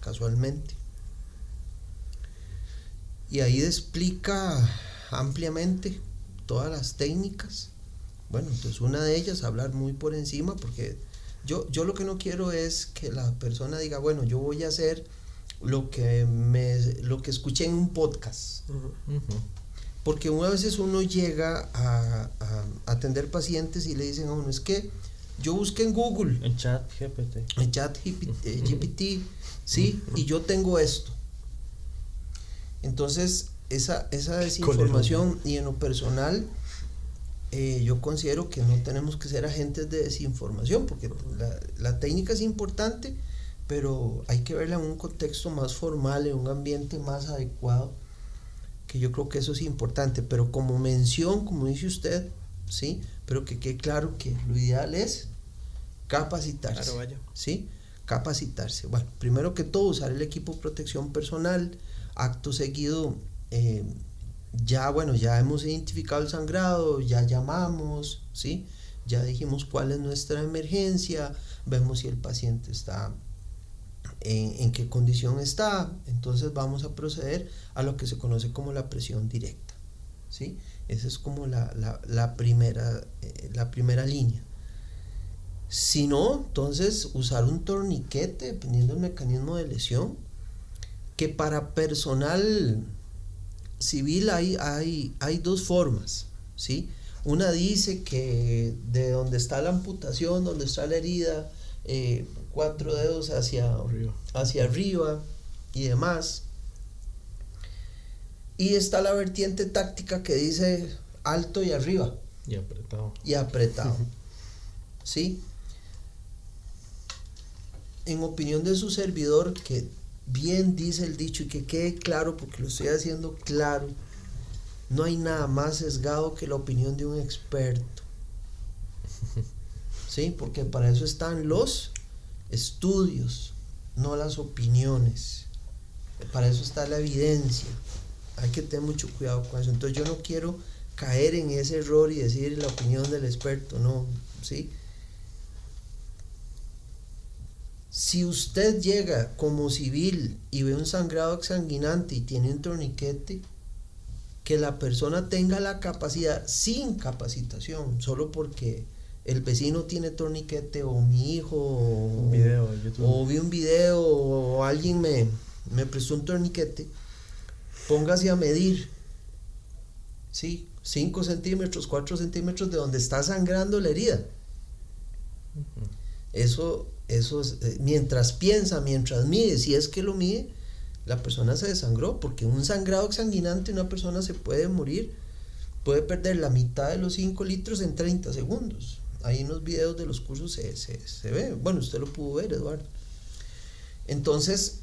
casualmente. Y ahí explica ampliamente todas las técnicas. Bueno, entonces una de ellas, hablar muy por encima, porque yo lo que no quiero es que la persona diga, bueno, yo voy a hacer lo que escuché en un podcast. Porque a veces uno llega a atender pacientes y le dicen a uno, es que yo busqué en Google, En chat GPT, sí, y yo tengo esto. Entonces esa desinformación, y en lo personal yo considero que no tenemos que ser agentes de desinformación, porque la técnica es importante, pero hay que verla en un contexto más formal, en un ambiente más adecuado, que yo creo que eso es importante. Pero como mención, como dice usted, sí, pero que quede claro que lo ideal es capacitarse. Claro, vaya. ¿Sí? Capacitarse. Bueno, primero que todo, usar el equipo de protección personal. Acto seguido, ya hemos identificado el sangrado, ya llamamos, ¿sí? Ya dijimos cuál es nuestra emergencia, vemos si el paciente está en qué condición está, entonces vamos a proceder a lo que se conoce como la presión directa, ¿sí? Esa es como la primera línea. Si no, entonces usar un torniquete, dependiendo del mecanismo de lesión, que para personal civil hay dos formas, ¿sí? Una dice que de donde está la amputación, donde está la herida, 4 dedos hacia arriba y demás. Y está la vertiente táctica que dice alto y arriba. Y apretado. ¿Sí? En opinión de su servidor, que bien dice el dicho y que quede claro, porque lo estoy haciendo claro, no hay nada más sesgado que la opinión de un experto. ¿Sí? Porque para eso están los estudios, no las opiniones. Para eso está la evidencia. Hay que tener mucho cuidado con eso. Entonces yo no quiero caer en ese error y decir la opinión del experto, no, ¿sí? Si usted llega como civil y ve un sangrado exsanguinante y tiene un torniquete, que la persona tenga la capacidad, sin capacitación, solo porque el vecino tiene torniquete, o mi hijo, o vi un video, o alguien me prestó un torniquete, póngase a medir, ¿sí? 5 centímetros, 4 centímetros de donde está sangrando la herida. Eso es, mientras piensa, mientras mide, si es que lo mide, la persona se desangró, porque un sangrado exsanguinante una persona se puede morir, puede perder la mitad de los 5 litros en 30 segundos. Ahí en los videos de los cursos se ve, bueno, usted lo pudo ver, Eduardo. Entonces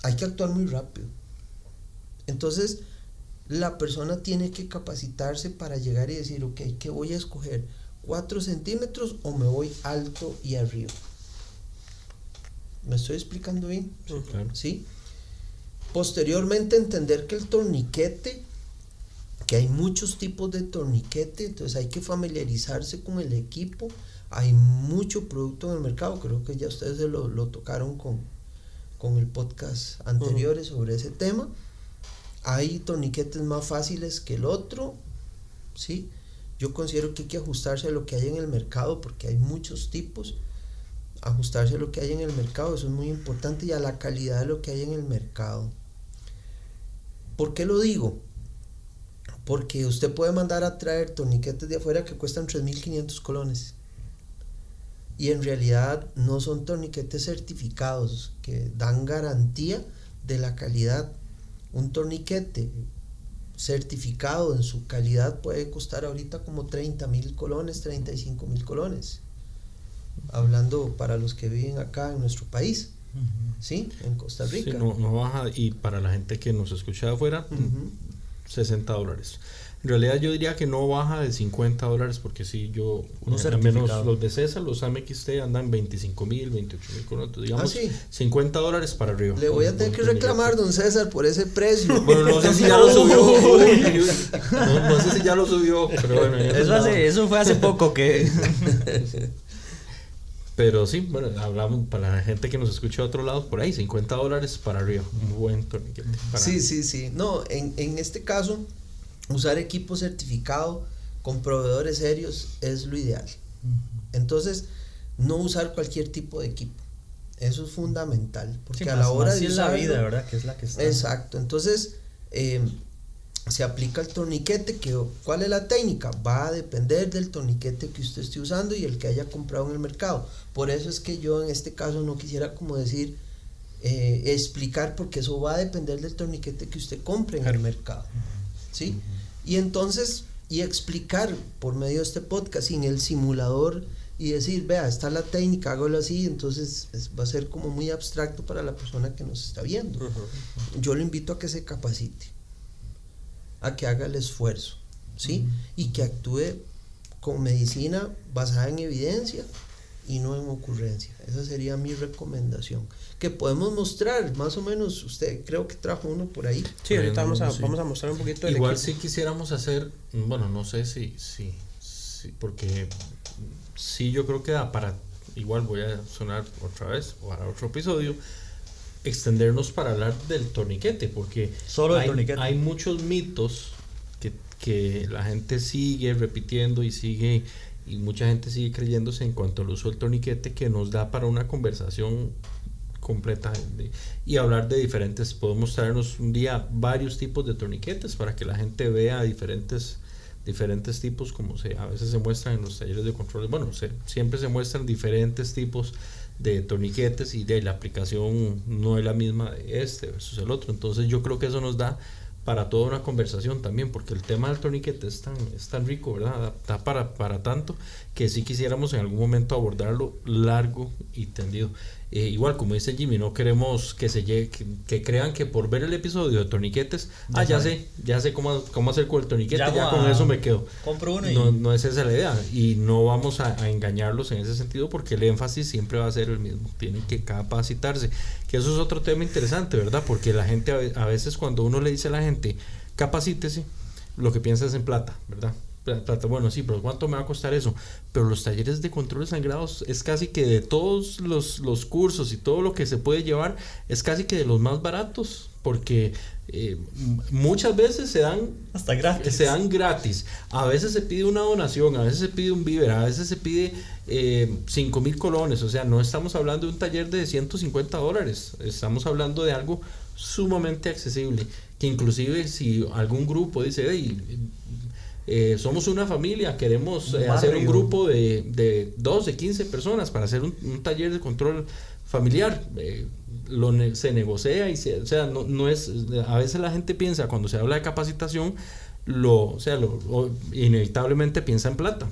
hay que actuar muy rápido. Entonces la persona tiene que capacitarse para llegar y decir, ok, ¿qué voy a escoger? ¿4 centímetros o me voy alto y arriba? ¿Me estoy explicando bien? Sí, claro. ¿Sí? Posteriormente entender que el torniquete, que hay muchos tipos de torniquete, entonces hay que familiarizarse con el equipo. Hay mucho producto en el mercado, creo que ya ustedes lo tocaron con el podcast anteriores sobre ese tema. Hay torniquetes más fáciles que el otro, ¿sí? Yo considero que hay que ajustarse a lo que hay en el mercado, porque hay muchos tipos. Ajustarse a lo que hay en el mercado, eso es muy importante, y a la calidad de lo que hay en el mercado. ¿Por qué lo digo? Porque usted puede mandar a traer torniquetes de afuera que cuestan 3.500 colones, y en realidad no son torniquetes certificados que dan garantía de la calidad. Un torniquete certificado en su calidad puede costar ahorita como 30.000 colones, 35.000 colones, hablando para los que viven acá en nuestro país, ¿sí? En Costa Rica. Sí, no baja, y para la gente que nos escucha de afuera, $60. En realidad yo diría que no baja de $50, porque sí, yo, al menos los de César, los AMXT andan 25.000, 28.000 colones, digamos, $50 para arriba. Le voy a tener que reclamar, don César, por ese precio. Bueno, no sé si ya lo subió. No sé si ya lo subió, pero bueno. Eso fue hace poco que... Pero sí, bueno, hablamos para la gente que nos escucha de otro lado, por ahí, $50 para arriba, un buen torniquete. Sí. No, en este caso, usar equipo certificado con proveedores serios es lo ideal. Entonces, no usar cualquier tipo de equipo. Eso es fundamental, porque a la hora de usarlo, la vida, ¿verdad? Que es la que está. Exacto. Entonces, se aplica el torniquete. ¿Cuál es la técnica? Va a depender del torniquete que usted esté usando y el que haya comprado en el mercado. Por eso es que yo en este caso no quisiera como decir, explicar, porque eso va a depender del torniquete que usted compre en el mercado, ¿sí? Y entonces, y explicar por medio de este podcast sin el simulador y decir, vea, está la técnica, hágalo así, entonces va a ser como muy abstracto para la persona que nos está viendo. Yo lo invito a que se capacite, a que haga el esfuerzo, ¿sí? Y que actúe con medicina basada en evidencia y no en ocurrencia. Esa sería mi recomendación, que podemos mostrar más o menos. Usted creo que trajo uno por ahí. Sí, ahorita vamos a mostrar un poquito del igual equipo. Si quisiéramos hacer, bueno, no sé si porque sí, yo creo que da para, igual voy a sonar otra vez para otro episodio, extendernos para hablar del torniquete, porque solo el torniquete. Hay muchos mitos que la gente sigue repitiendo y mucha gente sigue creyéndose en cuanto al uso del torniquete, que nos da para una conversación completa y hablar de diferentes. Podemos traernos un día varios tipos de torniquetes para que la gente vea diferentes tipos, como a veces se muestran en los talleres de control. Bueno, siempre se muestran diferentes tipos de torniquetes, y de la aplicación no es la misma de este versus el otro. Entonces yo creo que eso nos da para toda una conversación también, porque el tema del torniquete es tan rico, ¿verdad? Da para tanto, que sí quisiéramos en algún momento abordarlo largo y tendido. Igual, como dice Jimmy, no queremos que crean que por ver el episodio de torniquetes, ya sé cómo hacer con el torniquete, ya con eso me quedo. Compro uno No es esa la idea, y no vamos a engañarlos en ese sentido, porque el énfasis siempre va a ser el mismo. Tienen que capacitarse, que eso es otro tema interesante, ¿verdad? Porque la gente a veces, cuando uno le dice a la gente capacítese, lo que piensa es en plata, ¿verdad? Plata, bueno, sí, pero ¿cuánto me va a costar eso? Pero los talleres de control de sangrados es casi que de todos los cursos y todo lo que se puede llevar, es casi que de los más baratos, porque muchas veces se dan gratis. A veces se pide una donación, a veces se pide un víver, a veces se pide 5,000 colones. O sea, no estamos hablando de un taller de $150, estamos hablando de algo sumamente accesible, que inclusive si algún grupo dice, somos una familia, queremos hacer un grupo de 12, 15 personas para hacer un taller de control familiar, se negocia o sea, no es, a veces la gente piensa, cuando se habla de capacitación, inevitablemente piensa en plata.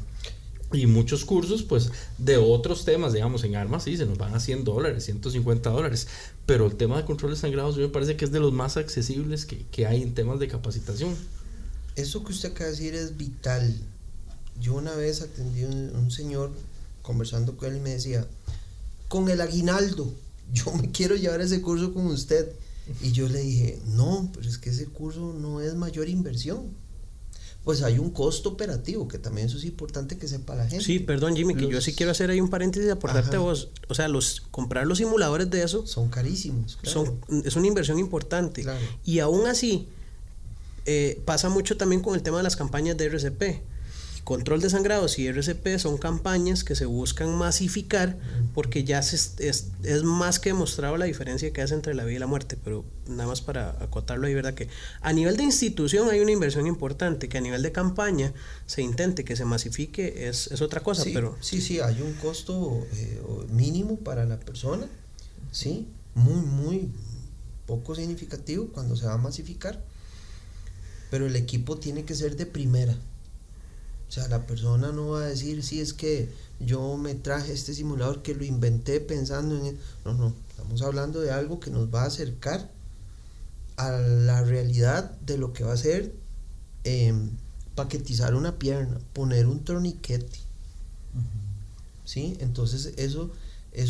Y muchos cursos, pues, de otros temas, digamos, en armas, sí, se nos van a $100, $150, pero el tema de control de sangrados me parece que es de los más accesibles que hay en temas de capacitación. Eso que usted acaba de decir es vital. Yo una vez atendí a un señor, conversando con él, y me decía, con el aguinaldo, yo me quiero llevar ese curso con usted. Y yo le dije, no, pero es que ese curso no es mayor inversión. Pues hay un costo operativo, que también eso es importante que sepa la gente. Sí, perdón, Jimmy, que yo sí quiero hacer ahí un paréntesis y aportarte a vos. O sea, comprar los simuladores de eso son carísimos, claro. Es una inversión importante. Claro. Y aún así, pasa mucho también con el tema de las campañas de RCP. Control de sangrados y RCP son campañas que se buscan masificar, porque ya es más que demostrado la diferencia que hace entre la vida y la muerte. Pero nada más para acotarlo ahí, ¿verdad? Que a nivel de institución hay una inversión importante, que a nivel de campaña se intente que se masifique es otra cosa. Sí, pero sí, hay un costo mínimo para la persona, sí, muy poco significativo cuando se va a masificar, pero el equipo tiene que ser de primera. O sea, la persona no va a decir, sí, es que yo me traje este simulador que lo inventé pensando en... No, estamos hablando de algo que nos va a acercar a la realidad de lo que va a ser paquetizar una pierna, poner un torniquete. ¿Sí? Entonces eso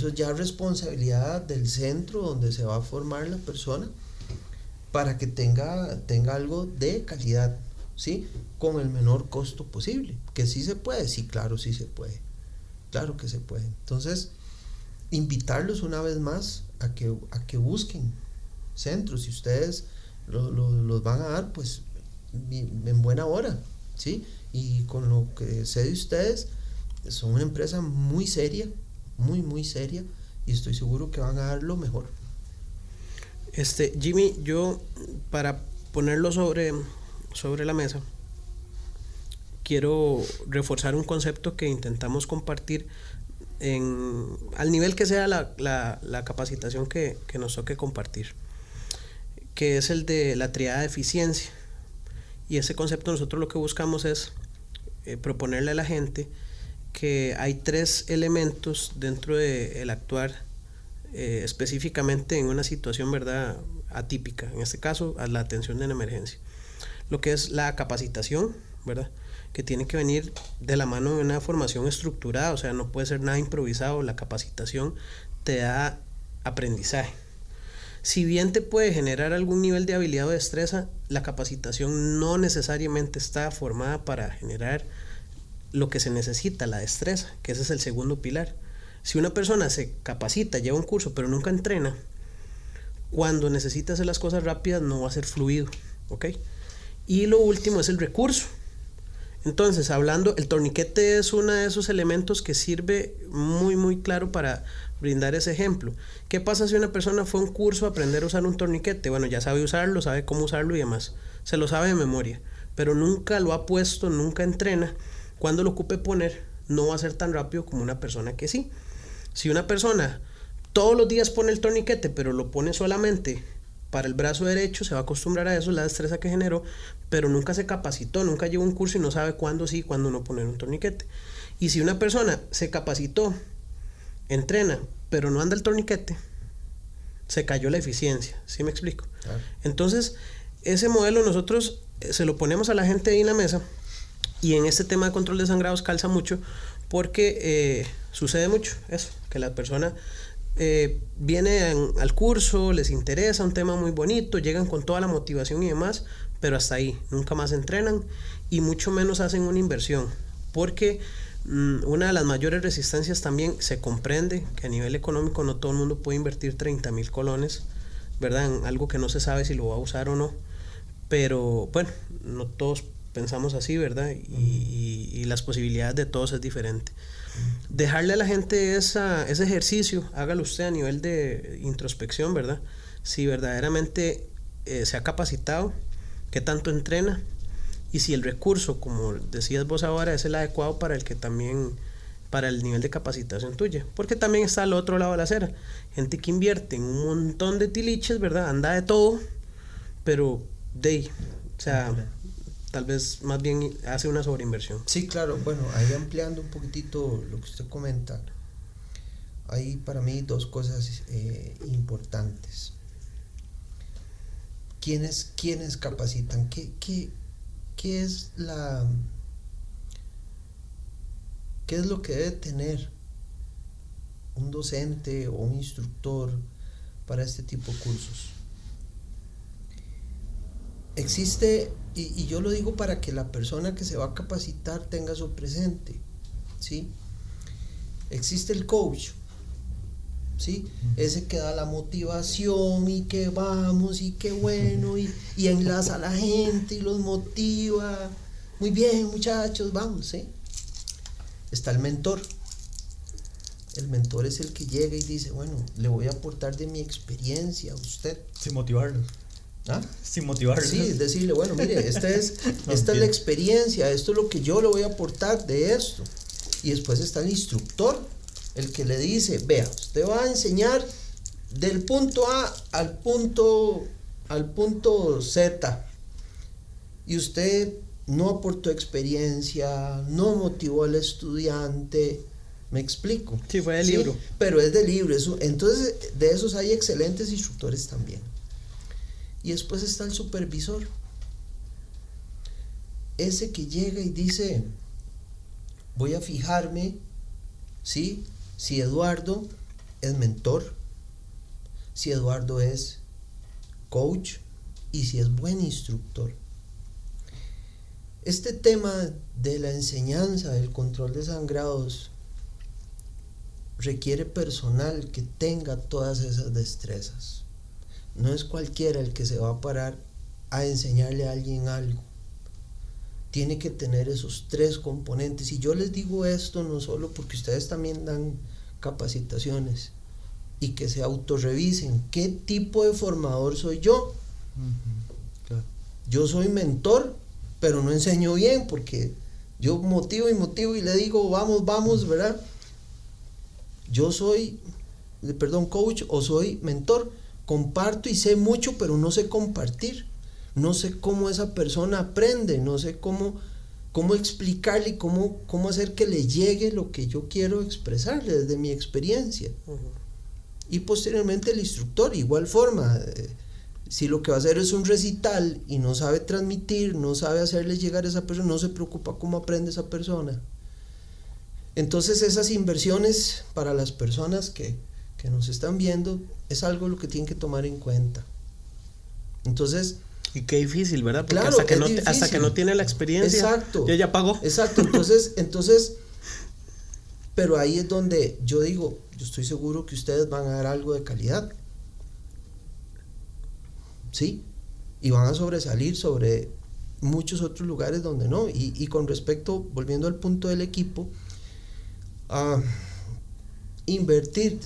ya es responsabilidad del centro donde se va a formar la persona, para que tenga algo de calidad, ¿sí? Con el menor costo posible. Que sí se puede, sí, claro, sí se puede. Claro que se puede. Entonces, invitarlos una vez más a que busquen centros. Si ustedes los van a dar, pues en buena hora, ¿sí? Y con lo que sé de ustedes, son una empresa muy seria, muy seria, y estoy seguro que van a dar lo mejor. Jimmy, yo, para ponerlo sobre la mesa, quiero reforzar un concepto que intentamos compartir al nivel que sea la capacitación que nos toque compartir, que es el de la triada de eficiencia. Y ese concepto nosotros lo que buscamos es proponerle a la gente que hay 3 elementos dentro del actuar, específicamente en una situación, ¿verdad?, atípica, en este caso a la atención en emergencia. Lo que es la capacitación, ¿verdad?, que tiene que venir de la mano de una formación estructurada, o sea, no puede ser nada improvisado. La capacitación te da aprendizaje. Si bien te puede generar algún nivel de habilidad o destreza, la capacitación no necesariamente está formada para generar lo que se necesita, la destreza, que ese es el segundo pilar. Si una persona se capacita, lleva un curso, pero nunca entrena, cuando necesita hacer las cosas rápidas no va a ser fluido, ¿ok? Y lo último es el recurso. Entonces, hablando, el torniquete es uno de esos elementos que sirve muy, muy claro para brindar ese ejemplo. ¿Qué pasa si una persona fue a un curso a aprender a usar un torniquete? Bueno, ya sabe usarlo, sabe cómo usarlo y demás. Se lo sabe de memoria, pero nunca lo ha puesto, nunca entrena. Cuando lo ocupe poner, no va a ser tan rápido como una persona que sí. Si una persona todos los días pone el torniquete, pero lo pone solamente para el brazo derecho, se va a acostumbrar a eso, la destreza que generó, pero nunca se capacitó, nunca llevó un curso y no sabe cuándo sí y cuándo no poner un torniquete. Y si una persona se capacitó, entrena, pero no anda el torniquete, se cayó la eficiencia, ¿sí me explico? Claro. Entonces, ese modelo nosotros se lo ponemos a la gente ahí en la mesa, y en este tema de control de sangrados calza mucho, porque sucede mucho eso, que la persona viene al curso, les interesa un tema muy bonito, llegan con toda la motivación y demás, pero hasta ahí, nunca más entrenan y mucho menos hacen una inversión, porque una de las mayores resistencias también se comprende que a nivel económico no todo el mundo puede invertir 30,000 colones, ¿verdad? En algo que no se sabe si lo va a usar o no, pero bueno, no todos pensamos así, ¿verdad? Y las posibilidades de todos es diferente. Dejarle a la gente ese ejercicio, hágalo usted a nivel de introspección, ¿verdad? Si verdaderamente se ha capacitado, qué tanto entrena y si el recurso, como decías vos ahora, es el adecuado para el nivel de capacitación tuya, porque también está al otro lado de la acera, gente que invierte en un montón de tiliches, ¿verdad? Anda de todo, pero tal vez más bien hace una sobreinversión. Sí, claro. Bueno, ahí ampliando un poquitito lo que usted comenta, hay para mí dos cosas importantes. ¿Quiénes capacitan? ¿Qué es qué es lo que debe tener un docente o un instructor para este tipo de cursos? Existe, y yo lo digo para que la persona que se va a capacitar tenga eso presente, ¿sí? Existe el coach, ¿sí? Ese que da la motivación y que vamos y que bueno y enlaza a la gente y los motiva. Muy bien, muchachos, vamos, ¿sí? Está el mentor. El mentor es el que llega y dice, bueno, le voy a aportar de mi experiencia a usted. Sin motivarlos. ¿Ah? Sin motivarlos. Sí, es decirle, bueno, mire, esta es la experiencia, esto es lo que yo le voy a aportar de esto. Y después está el instructor, el que le dice, vea, usted va a enseñar del punto A al punto Z. Y usted no aportó experiencia, no motivó al estudiante. ¿Me explico? Sí, fue del libro. Pero es del libro. Entonces, de esos hay excelentes instructores también. Y después está el supervisor. Ese que llega y dice, voy a fijarme, ¿sí? Si Eduardo es mentor, si Eduardo es coach y si es buen instructor. Este tema de la enseñanza, del control de sangrados, requiere personal que tenga todas esas destrezas. No es cualquiera el que se va a parar a enseñarle a alguien algo. Tiene que tener esos tres componentes. Y yo les digo esto no solo porque ustedes también dan capacitaciones y que se autorrevisen. ¿Qué tipo de formador soy yo? Claro. Yo soy mentor, pero no enseño bien porque yo motivo y le digo vamos, ¿verdad? Yo soy, coach o soy mentor. Comparto y sé mucho, pero no sé compartir. No sé cómo esa persona aprende, no sé cómo explicarle, cómo hacer que le llegue lo que yo quiero expresarle desde mi experiencia. Uh-huh. Y posteriormente el instructor, igual forma, si lo que va a hacer es un recital y no sabe transmitir, no sabe hacerle llegar a esa persona, no se preocupa cómo aprende esa persona. Entonces esas inversiones para las personas que nos están viendo es algo lo que tienen que tomar en cuenta. Entonces, y qué difícil, ¿verdad? Porque claro, hasta que no tiene la experiencia, exacto, ya pagó. Exacto, entonces, pero ahí es donde yo digo, yo estoy seguro que ustedes van a dar algo de calidad, ¿sí? Y van a sobresalir sobre muchos otros lugares donde no. Y con respecto, volviendo al punto del equipo, invertir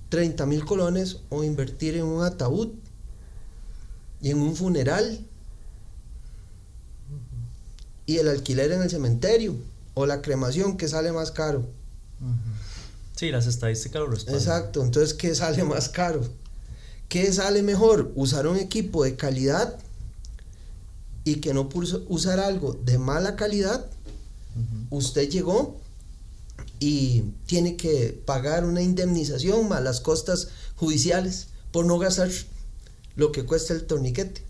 30,000 colones o invertir en un ataúd y en un funeral y el alquiler en el cementerio o la cremación, que sale más caro. Sí, las estadísticas lo respaldan. Exacto, entonces ¿qué sale más caro? ¿Qué sale mejor? Usar un equipo de calidad y que no usar algo de mala calidad. Usted llegó y tiene que pagar una indemnización más las costas judiciales por no gastar lo que cuesta el torniquete,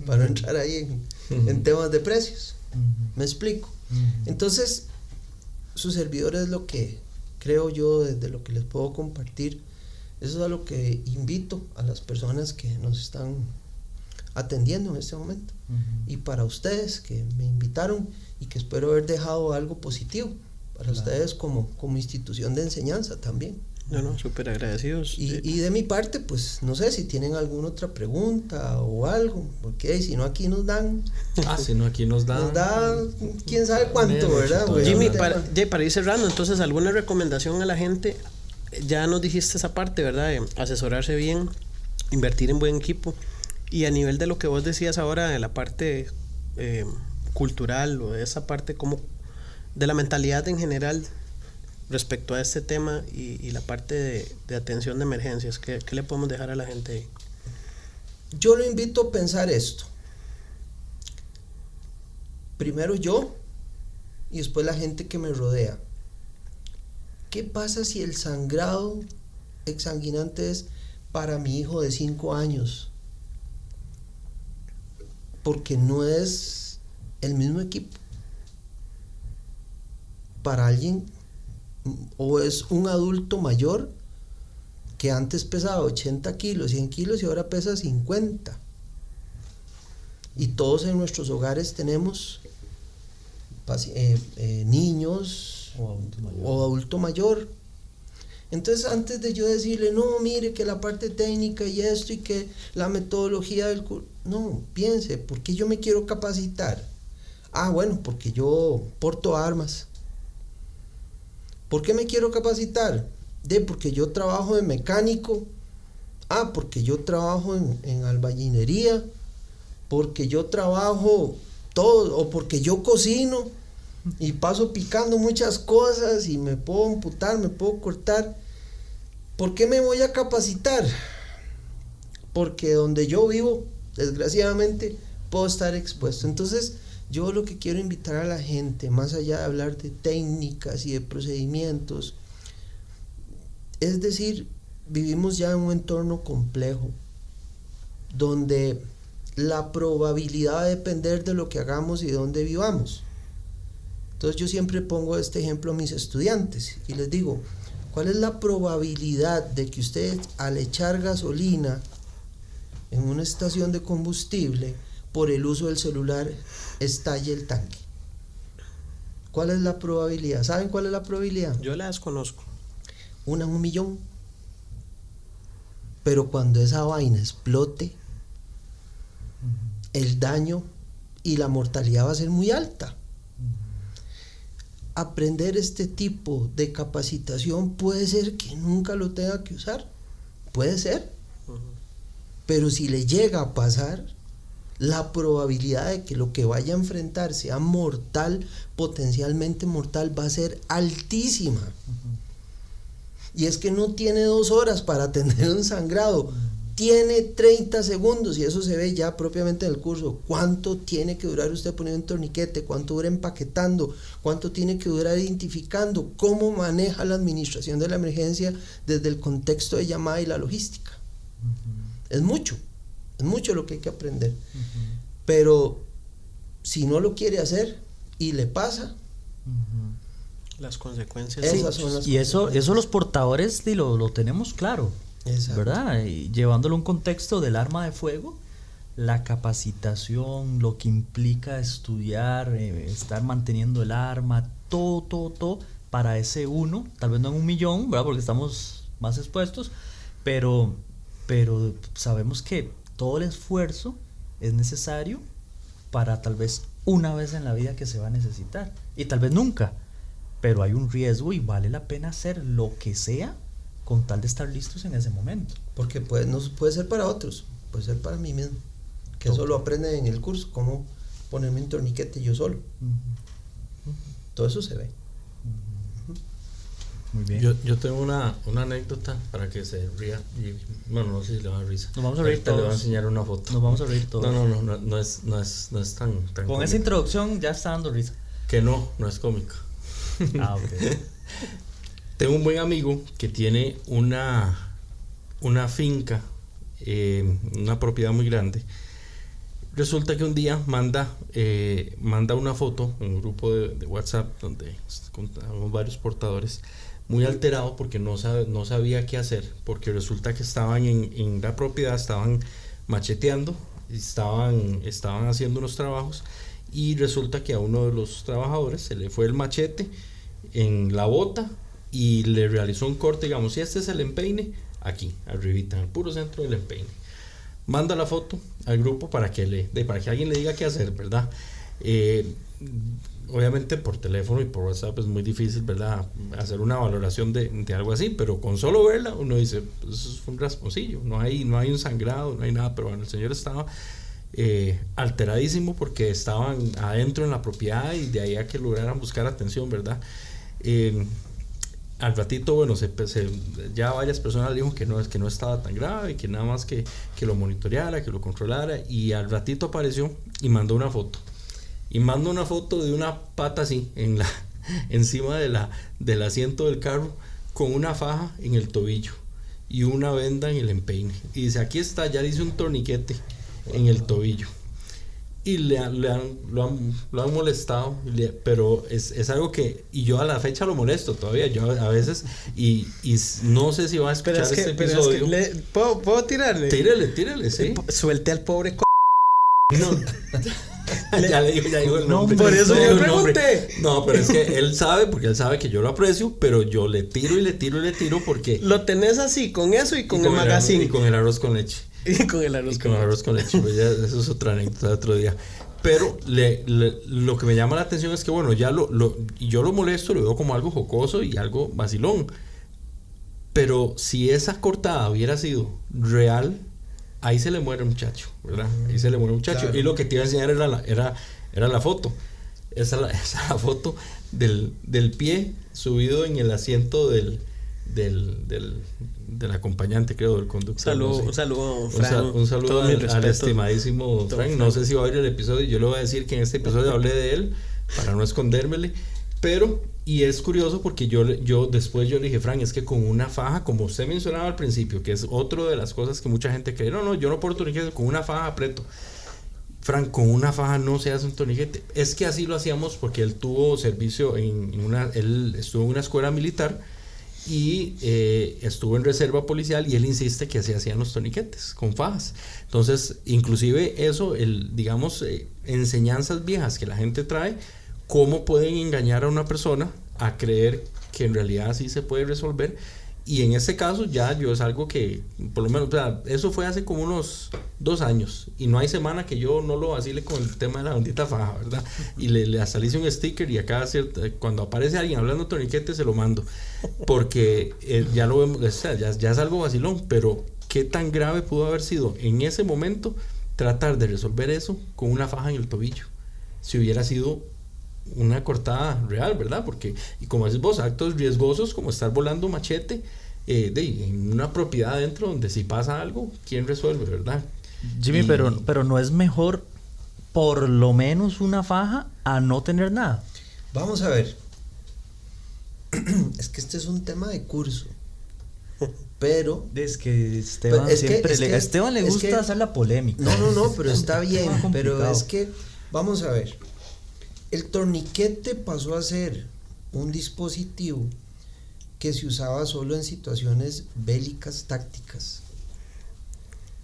para no entrar ahí en temas de precios. ¿Me explico? Entonces, su servidor es lo que creo yo, desde lo que les puedo compartir. Eso es a lo que invito a las personas que nos están atendiendo en este momento. Y para ustedes que me invitaron y que espero haber dejado algo positivo para ustedes como institución de enseñanza también. No, súper agradecidos. Y de mi parte, pues no sé si tienen alguna otra pregunta o algo, porque si no aquí nos dan. Si no aquí nos dan. Nos da quién sabe cuánto, ¿verdad? Jimmy, para ir cerrando, entonces, ¿alguna recomendación a la gente? Ya nos dijiste esa parte, ¿verdad? De asesorarse bien, invertir en buen equipo. Y a nivel de lo que vos decías ahora, de la parte cultural o de esa parte como de la mentalidad en general respecto a este tema y la parte de atención de emergencias, ¿qué le podemos dejar a la gente ahí? Yo lo invito a pensar esto. Primero yo y después la gente que me rodea. ¿Qué pasa si el sangrado exsanguinante es para mi hijo de 5 años? Porque no es el mismo equipo. Para alguien, o es un adulto mayor que antes pesaba 80 kilos, 100 kilos y ahora pesa 50. Y todos en nuestros hogares tenemos niños o adulto mayor. Entonces, antes de yo decirle, no, mire que la parte técnica y esto y que la metodología del curso, no, piense, ¿por qué yo me quiero capacitar? Bueno, porque yo porto armas. ¿Por qué me quiero capacitar? Porque yo trabajo de mecánico. Porque yo trabajo en albañilería. Porque yo trabajo todo. O porque yo cocino y paso picando muchas cosas y me puedo amputar, me puedo cortar. ¿Por qué me voy a capacitar? Porque donde yo vivo, desgraciadamente, puedo estar expuesto. Entonces, yo lo que quiero invitar a la gente, más allá de hablar de técnicas y de procedimientos, es decir, vivimos ya en un entorno complejo, donde la probabilidad va a depender de lo que hagamos y de dónde vivamos. Entonces yo siempre pongo este ejemplo a mis estudiantes y les digo, ¿cuál es la probabilidad de que usted al echar gasolina en una estación de combustible por el uso del celular estalle el tanque? ¿Cuál es la probabilidad? ¿Saben cuál es la probabilidad? Yo la desconozco. 1 en 1,000,000. Pero cuando esa vaina explote, el daño y la mortalidad va a ser muy alta. Aprender este tipo de capacitación puede ser que nunca lo tenga que usar, puede ser, pero si le llega a pasar, la probabilidad de que lo que vaya a enfrentar sea mortal, potencialmente mortal, va a ser altísima. Y es que no tiene 2 horas para atender un sangrado, tiene 30 segundos, y eso se ve ya propiamente en el curso. ¿Cuánto tiene que durar usted poniendo un torniquete? ¿Cuánto dura empaquetando? ¿Cuánto tiene que durar identificando? ¿Cómo maneja la administración de la emergencia desde el contexto de llamada y la logística? Es mucho lo que hay que aprender. Pero si no lo quiere hacer y le pasa, las consecuencias. Esas son las y eso los portadores lo tenemos claro. Exacto. ¿Verdad? Y llevándolo a un contexto del arma de fuego, la capacitación, lo que implica estudiar, estar manteniendo el arma, todo para ese uno, tal vez no en 1,000,000, ¿verdad? Porque estamos más expuestos, pero sabemos que todo el esfuerzo es necesario para tal vez una vez en la vida que se va a necesitar y tal vez nunca, pero hay un riesgo y vale la pena hacer lo que sea con tal de estar listos en ese momento. Porque no puede ser para otros, puede ser para mí mismo. Que eso lo aprende en el curso, cómo ponerme un torniquete yo solo. Todo eso se ve. Muy bien. Yo tengo una anécdota para que se ría. Y, bueno, no sé si le va a dar risa. Nos vamos a reír Ahorita le voy a todos. enseñar una foto. Nos vamos a reír todos. No es tan Con cómica. esa introducción ya está dando risa. Que no es cómica. Ah, ok. Tengo un buen amigo que tiene una finca, una propiedad muy grande. Resulta que un día manda una foto en un grupo de WhatsApp donde contamos varios portadores, muy alterado porque no sabía qué hacer, porque resulta que estaban en la propiedad, estaban macheteando, estaban haciendo unos trabajos y resulta que a uno de los trabajadores se le fue el machete en la bota y le realizó un corte, digamos, y este es el empeine, aquí, arribita, en el puro centro del empeine. Manda la foto al grupo para que alguien le diga qué hacer, ¿verdad? Obviamente por teléfono y por WhatsApp es muy difícil, ¿verdad?, hacer una valoración de algo así, pero con solo verla uno dice, pues eso es un rasponcillo, no hay un sangrado, no hay nada, pero bueno, el señor estaba alteradísimo porque estaban adentro en la propiedad y de ahí a que lograran buscar atención, ¿verdad? Al ratito, bueno, ya varias personas le dijo que no estaba tan grave y que nada más que lo monitoreara, que lo controlara, y al ratito apareció y mandó una foto. Y manda una foto de una pata así encima del asiento del carro con una faja en el tobillo y una venda en el empeine. Y dice, aquí está, ya le hice un torniquete en el tobillo. Y lo han molestado, pero es algo que, y yo a la fecha lo molesto todavía, yo a veces, y no sé si va a escuchar este episodio. ¿Puedo tirarle? Tírale, sí. Suelte al pobre No. ya le digo el nombre. Por eso yo pregunté. No, pero es que él sabe, porque él sabe que yo lo aprecio, pero yo le tiro porque lo tenés así, con eso y con el magazine. Y con el arroz con leche. Y con el arroz con leche. Pues ya, eso es otra anécdota de otro día. Pero lo que me llama la atención es que, bueno, ya yo lo molesto, lo veo como algo jocoso y algo vacilón. Pero si esa cortada hubiera sido real, ahí se le muere el muchacho, ¿verdad? Ahí se le muere el muchacho. Claro. Y lo que te iba a enseñar era la foto. Esa es la foto del pie subido en el asiento del acompañante, creo, del conductor. Un saludo, Frank. Un saludo al estimadísimo Frank. No sé si va a ver el episodio. Yo le voy a decir que en este episodio hablé de él para no escondérmele. Pero, y es curioso porque yo después le dije, Frank, es que con una faja, como usted mencionaba al principio, que es otra de las cosas que mucha gente cree, no, yo no puedo torniquete, con una faja aprieto. Frank, con una faja no se hace un torniquete. Es que así lo hacíamos porque él tuvo servicio él estuvo en una escuela militar y estuvo en reserva policial, y él insiste que así hacían los torniquetes con fajas. Entonces, inclusive eso, digamos, enseñanzas viejas que la gente trae, cómo pueden engañar a una persona a creer que en realidad sí se puede resolver. Y en este caso ya es algo que, por lo menos, o sea, eso fue hace como unos 2 años, y no hay semana que yo no lo vacile con el tema de la bendita faja, ¿verdad? Y hasta le hice un sticker, y acá cuando aparece alguien hablando de torniquete se lo mando, porque ya lo vemos, o sea, ya es algo vacilón. Pero qué tan grave pudo haber sido en ese momento tratar de resolver eso con una faja en el tobillo, si hubiera sido una cortada real, ¿verdad? Porque, y como dices vos, actos riesgosos como estar volando machete en una propiedad adentro, donde si pasa algo, ¿quién resuelve, verdad? Jimmy, pero no es mejor por lo menos una faja a no tener nada. Vamos a ver. Es que este es un tema de curso. Pero es que Esteban le gusta hacer la polémica. No, pero está bien. Pero es que, vamos a ver. El torniquete pasó a ser un dispositivo que se usaba solo en situaciones bélicas tácticas.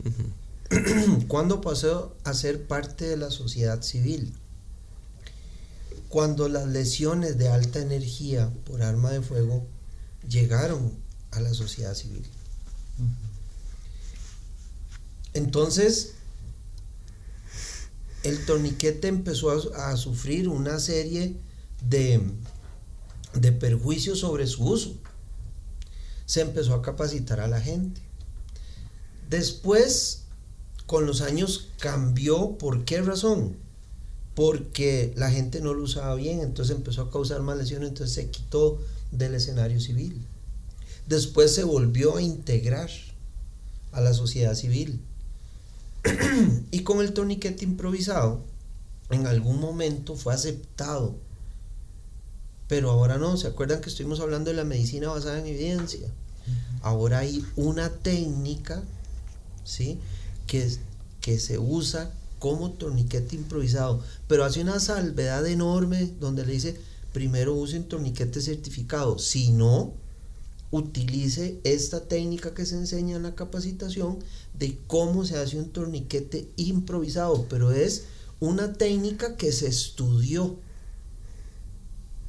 Uh-huh. ¿Cuándo pasó a ser parte de la sociedad civil? Cuando las lesiones de alta energía por arma de fuego llegaron a la sociedad civil. Uh-huh. Entonces, el torniquete empezó a sufrir una serie de perjuicios sobre su uso. Se empezó a capacitar a la gente. Después, con los años cambió. ¿Por qué razón? Porque la gente no lo usaba bien, entonces empezó a causar más lesiones, entonces se quitó del escenario civil. Después se volvió a integrar a la sociedad civil. Y con el torniquete improvisado, en algún momento fue aceptado, pero ahora no. ¿Se acuerdan que estuvimos hablando de la medicina basada en evidencia? Ahora hay una técnica, ¿sí?, que se usa como torniquete improvisado, pero hace una salvedad enorme donde le dice: primero use un torniquete certificado, si no, utilice esta técnica que se enseña en la capacitación de cómo se hace un torniquete improvisado, pero es una técnica que se estudió,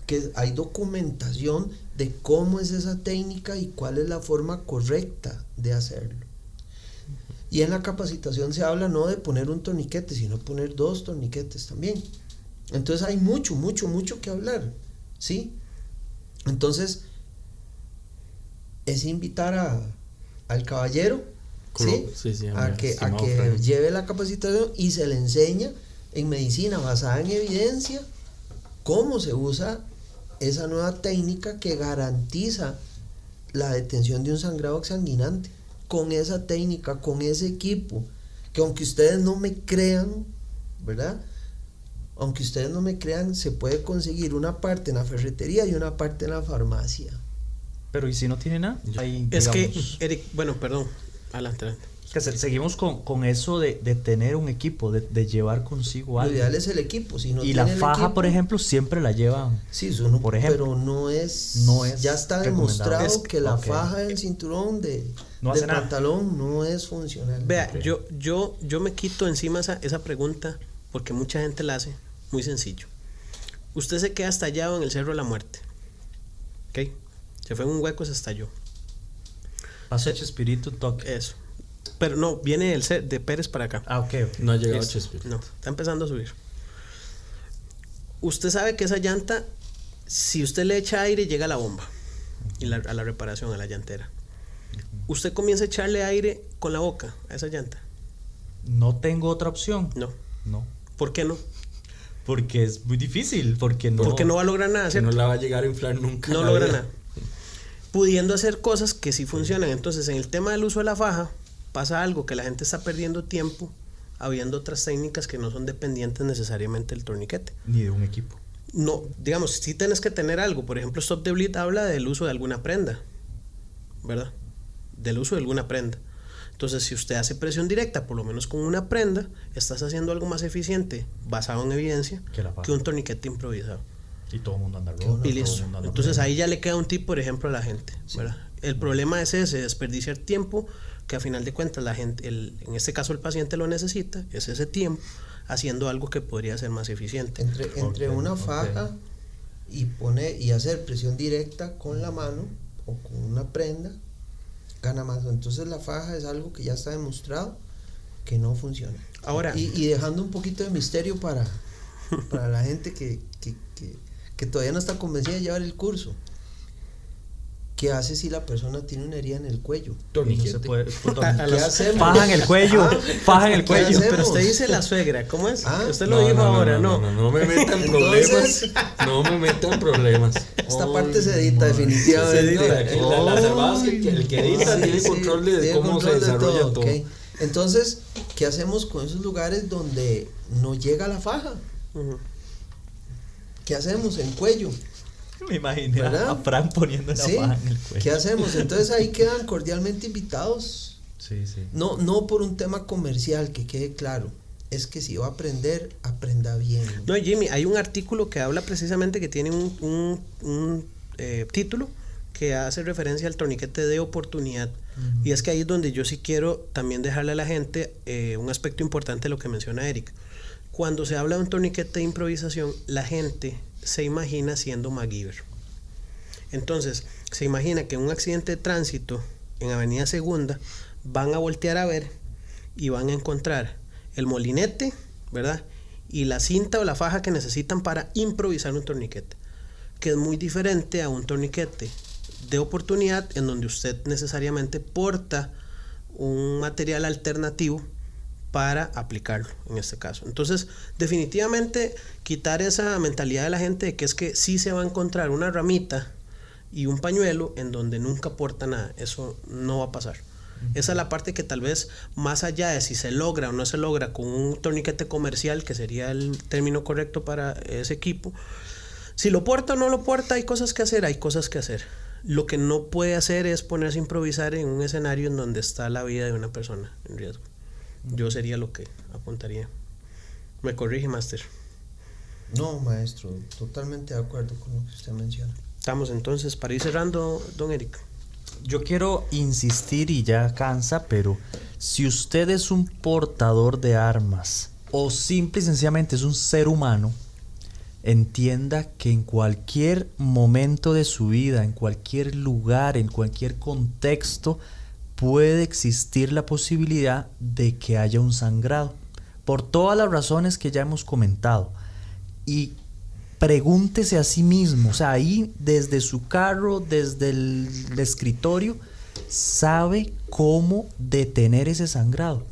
que hay documentación de cómo es esa técnica y cuál es la forma correcta de hacerlo. Y en la capacitación se habla no de poner un torniquete, sino poner 2 torniquetes también. Entonces hay mucho que hablar, ¿sí? Entonces es invitar al caballero, ¿sí? A que lleve la capacitación y se le enseña en medicina basada en evidencia cómo se usa esa nueva técnica que garantiza la detención de un sangrado exsanguinante. Con esa técnica, con ese equipo, que aunque ustedes no me crean, ¿verdad? Aunque ustedes no me crean, se puede conseguir una parte en la ferretería y una parte en la farmacia. Pero ¿y si no tiene nada? Ahí, es digamos, que, Eric, bueno, perdón, adelante. que seguimos con eso de tener un equipo, de llevar consigo algo. Lo ideal es el equipo. Si no y la tiene el faja, equipo, por ejemplo, siempre la llevan. Sí, eso no, por ejemplo, pero no es ya está demostrado que la faja del cinturón del pantalón no es funcional. Vea, yo me quito encima esa pregunta porque mucha gente la hace. Muy sencillo. Usted se queda estallado en el Cerro de la Muerte, ¿ok? Se fue en un hueco y se estalló. Pasó Chespirito, toque. Eso. Pero no, viene de Pérez para acá. Ah, ok. No ha llegado Chespirito. No, está empezando a subir. Usted sabe que esa llanta, si usted le echa aire, llega a la bomba y a la reparación, a la llantera. Usted comienza a echarle aire con la boca a esa llanta. No tengo otra opción. No. ¿Por qué no? Porque es muy difícil, porque no va a lograr nada, ¿cierto? Que no la va a llegar a inflar nunca. No logra nada. Pudiendo hacer cosas que sí funcionan. Entonces, en el tema del uso de la faja, pasa algo, que la gente está perdiendo tiempo habiendo otras técnicas que no son dependientes necesariamente del torniquete. Ni de un equipo. No, digamos, sí tienes que tener algo. Por ejemplo, Stop the Bleed habla del uso de alguna prenda, ¿verdad? Del uso de alguna prenda. Entonces, si usted hace presión directa, por lo menos con una prenda, estás haciendo algo más eficiente, basado en evidencia, que un torniquete improvisado. Y todo el mundo anda rojo. Y listo. Entonces ahí ya le queda un tip, por ejemplo, a la gente, ¿verdad? El problema es ese, desperdiciar tiempo, que a final de cuentas la gente, en este caso el paciente lo necesita, es ese tiempo haciendo algo que podría ser más eficiente. Entre una faja y hacer presión directa con la mano o con una prenda, gana más. Entonces la faja es algo que ya está demostrado que no funciona. Ahora, y dejando un poquito de misterio para la gente que todavía no está convencida de llevar el curso. ¿Qué hace si la persona tiene una herida en el cuello? Torniquete. No se puede, ¿Qué hacemos? faja en el cuello, faja en el cuello. hacemos? pero usted dice la suegra, ¿cómo es? Usted lo No, dijo no, ahora, no me metan problemas. No me metan problemas. Esta parte se edita definitivamente. La salvada es que el que edita tiene control de cómo se desarrolla todo. Okay. Entonces, ¿qué hacemos con esos lugares donde no llega la faja? Uh-huh. ¿Qué hacemos? En cuello. Me imaginé a Fran poniendo la ¿Sí? faja en el cuello. ¿Qué hacemos? Entonces ahí quedan cordialmente invitados. Sí. No por un tema comercial, que quede claro. Es que si va a aprender, aprenda bien. No, Jimmy, hay un artículo que habla precisamente, que tiene un título que hace referencia al torniquete de oportunidad. Uh-huh. Y es que ahí es donde yo sí quiero también dejarle a la gente un aspecto importante de lo que menciona Eric. Cuando se habla de un torniquete de improvisación, la gente se imagina siendo MacGyver. Entonces, se imagina que en un accidente de tránsito en Avenida Segunda van a voltear a ver y van a encontrar el molinete, ¿verdad? y la cinta o la faja que necesitan para improvisar un torniquete, que es muy diferente a un torniquete de oportunidad en donde usted necesariamente porta un material alternativo para aplicarlo en este caso. Entonces, definitivamente quitar esa mentalidad de la gente de que es que sí se va a encontrar una ramita y un pañuelo en donde nunca porta nada. Eso no va a pasar. Esa es la parte que tal vez, más allá de si se logra o no se logra con un torniquete comercial, que sería el término correcto para ese equipo, si lo porta o no lo porta, hay cosas que hacer, hay cosas que hacer. Lo que no puede hacer es ponerse a improvisar en un escenario en donde está la vida de una persona en riesgo. Yo sería lo que apuntaría. Me corrige, Master. No, maestro, totalmente de acuerdo con lo que usted menciona. Estamos entonces para ir cerrando, don Eric. Yo quiero insistir, y ya cansa, pero si usted es un portador de armas o simple y sencillamente es un ser humano, entienda que en cualquier momento de su vida, en cualquier lugar, en cualquier contexto, puede existir la posibilidad de que haya un sangrado, por todas las razones que ya hemos comentado. Y pregúntese a sí mismo, o sea, ahí desde su carro, desde el escritorio, sabe cómo detener ese sangrado,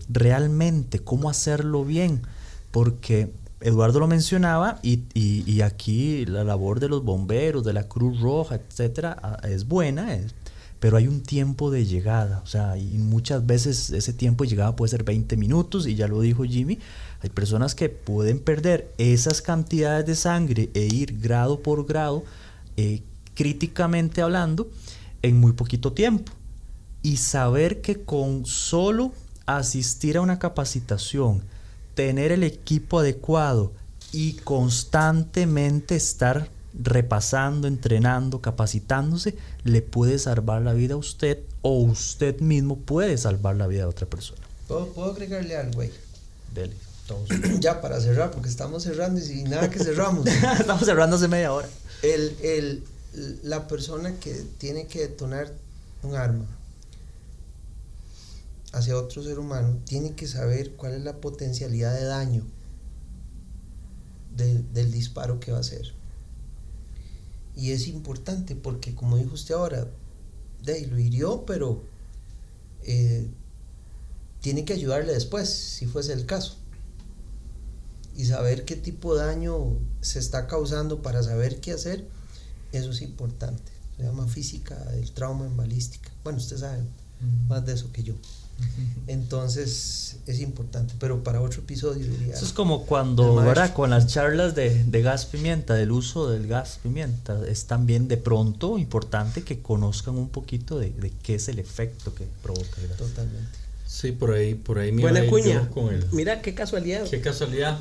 realmente cómo hacerlo bien, porque Eduardo lo mencionaba, y aquí la labor de los bomberos, de la Cruz Roja, etcétera, es buena, pero hay un tiempo de llegada, o sea, y muchas veces ese tiempo de llegada puede ser 20 minutos, y ya lo dijo Jimmy, hay personas que pueden perder esas cantidades de sangre e ir grado por grado, críticamente hablando, en muy poquito tiempo. Y saber que con solo asistir a una capacitación, tener el equipo adecuado y constantemente estar repasando, entrenando, capacitándose, le puede salvar la vida a usted, o usted mismo puede salvar la vida de otra persona. ¿Puedo agregarle algo ahí? Dele. Ya para cerrar, porque estamos cerrando y sin nada que cerramos. Estamos cerrando hace media hora. La persona que tiene que detonar un arma hacia otro ser humano tiene que saber cuál es la potencialidad de daño del disparo que va a hacer. Y es importante porque, como dijo usted ahora, lo hirió, pero tiene que ayudarle después, si fuese el caso. Y saber qué tipo de daño se está causando para saber qué hacer, eso es importante. Se llama física del trauma en balística. Bueno, usted sabe más de eso que yo. Entonces es importante, pero para otro episodio diría. Eso es como cuando, ¿verdad? Con las charlas de gas pimienta, del uso del gas pimienta, es también de pronto importante que conozcan un poquito de qué es el efecto que provoca el gas. Totalmente. Sí, por ahí me buena iba a ir cuña. yo con el... Mira qué casualidad. Qué casualidad.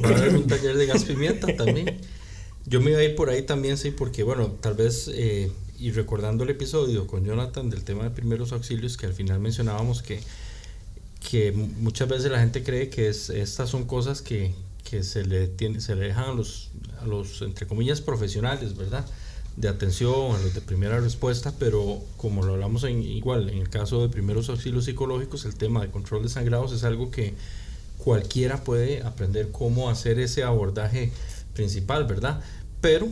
Va a haber un taller de gas pimienta también. Yo me iba a ir por ahí también, sí, porque bueno, tal vez, y recordando el episodio con Jonathan del tema de primeros auxilios, que al final mencionábamos que muchas veces la gente cree que estas son cosas que se le dejan a los entre comillas profesionales, ¿verdad? De atención, a los de primera respuesta, pero como lo hablamos igual en el caso de primeros auxilios psicológicos, el tema de control de sangrados es algo que cualquiera puede aprender cómo hacer ese abordaje principal, ¿verdad? Pero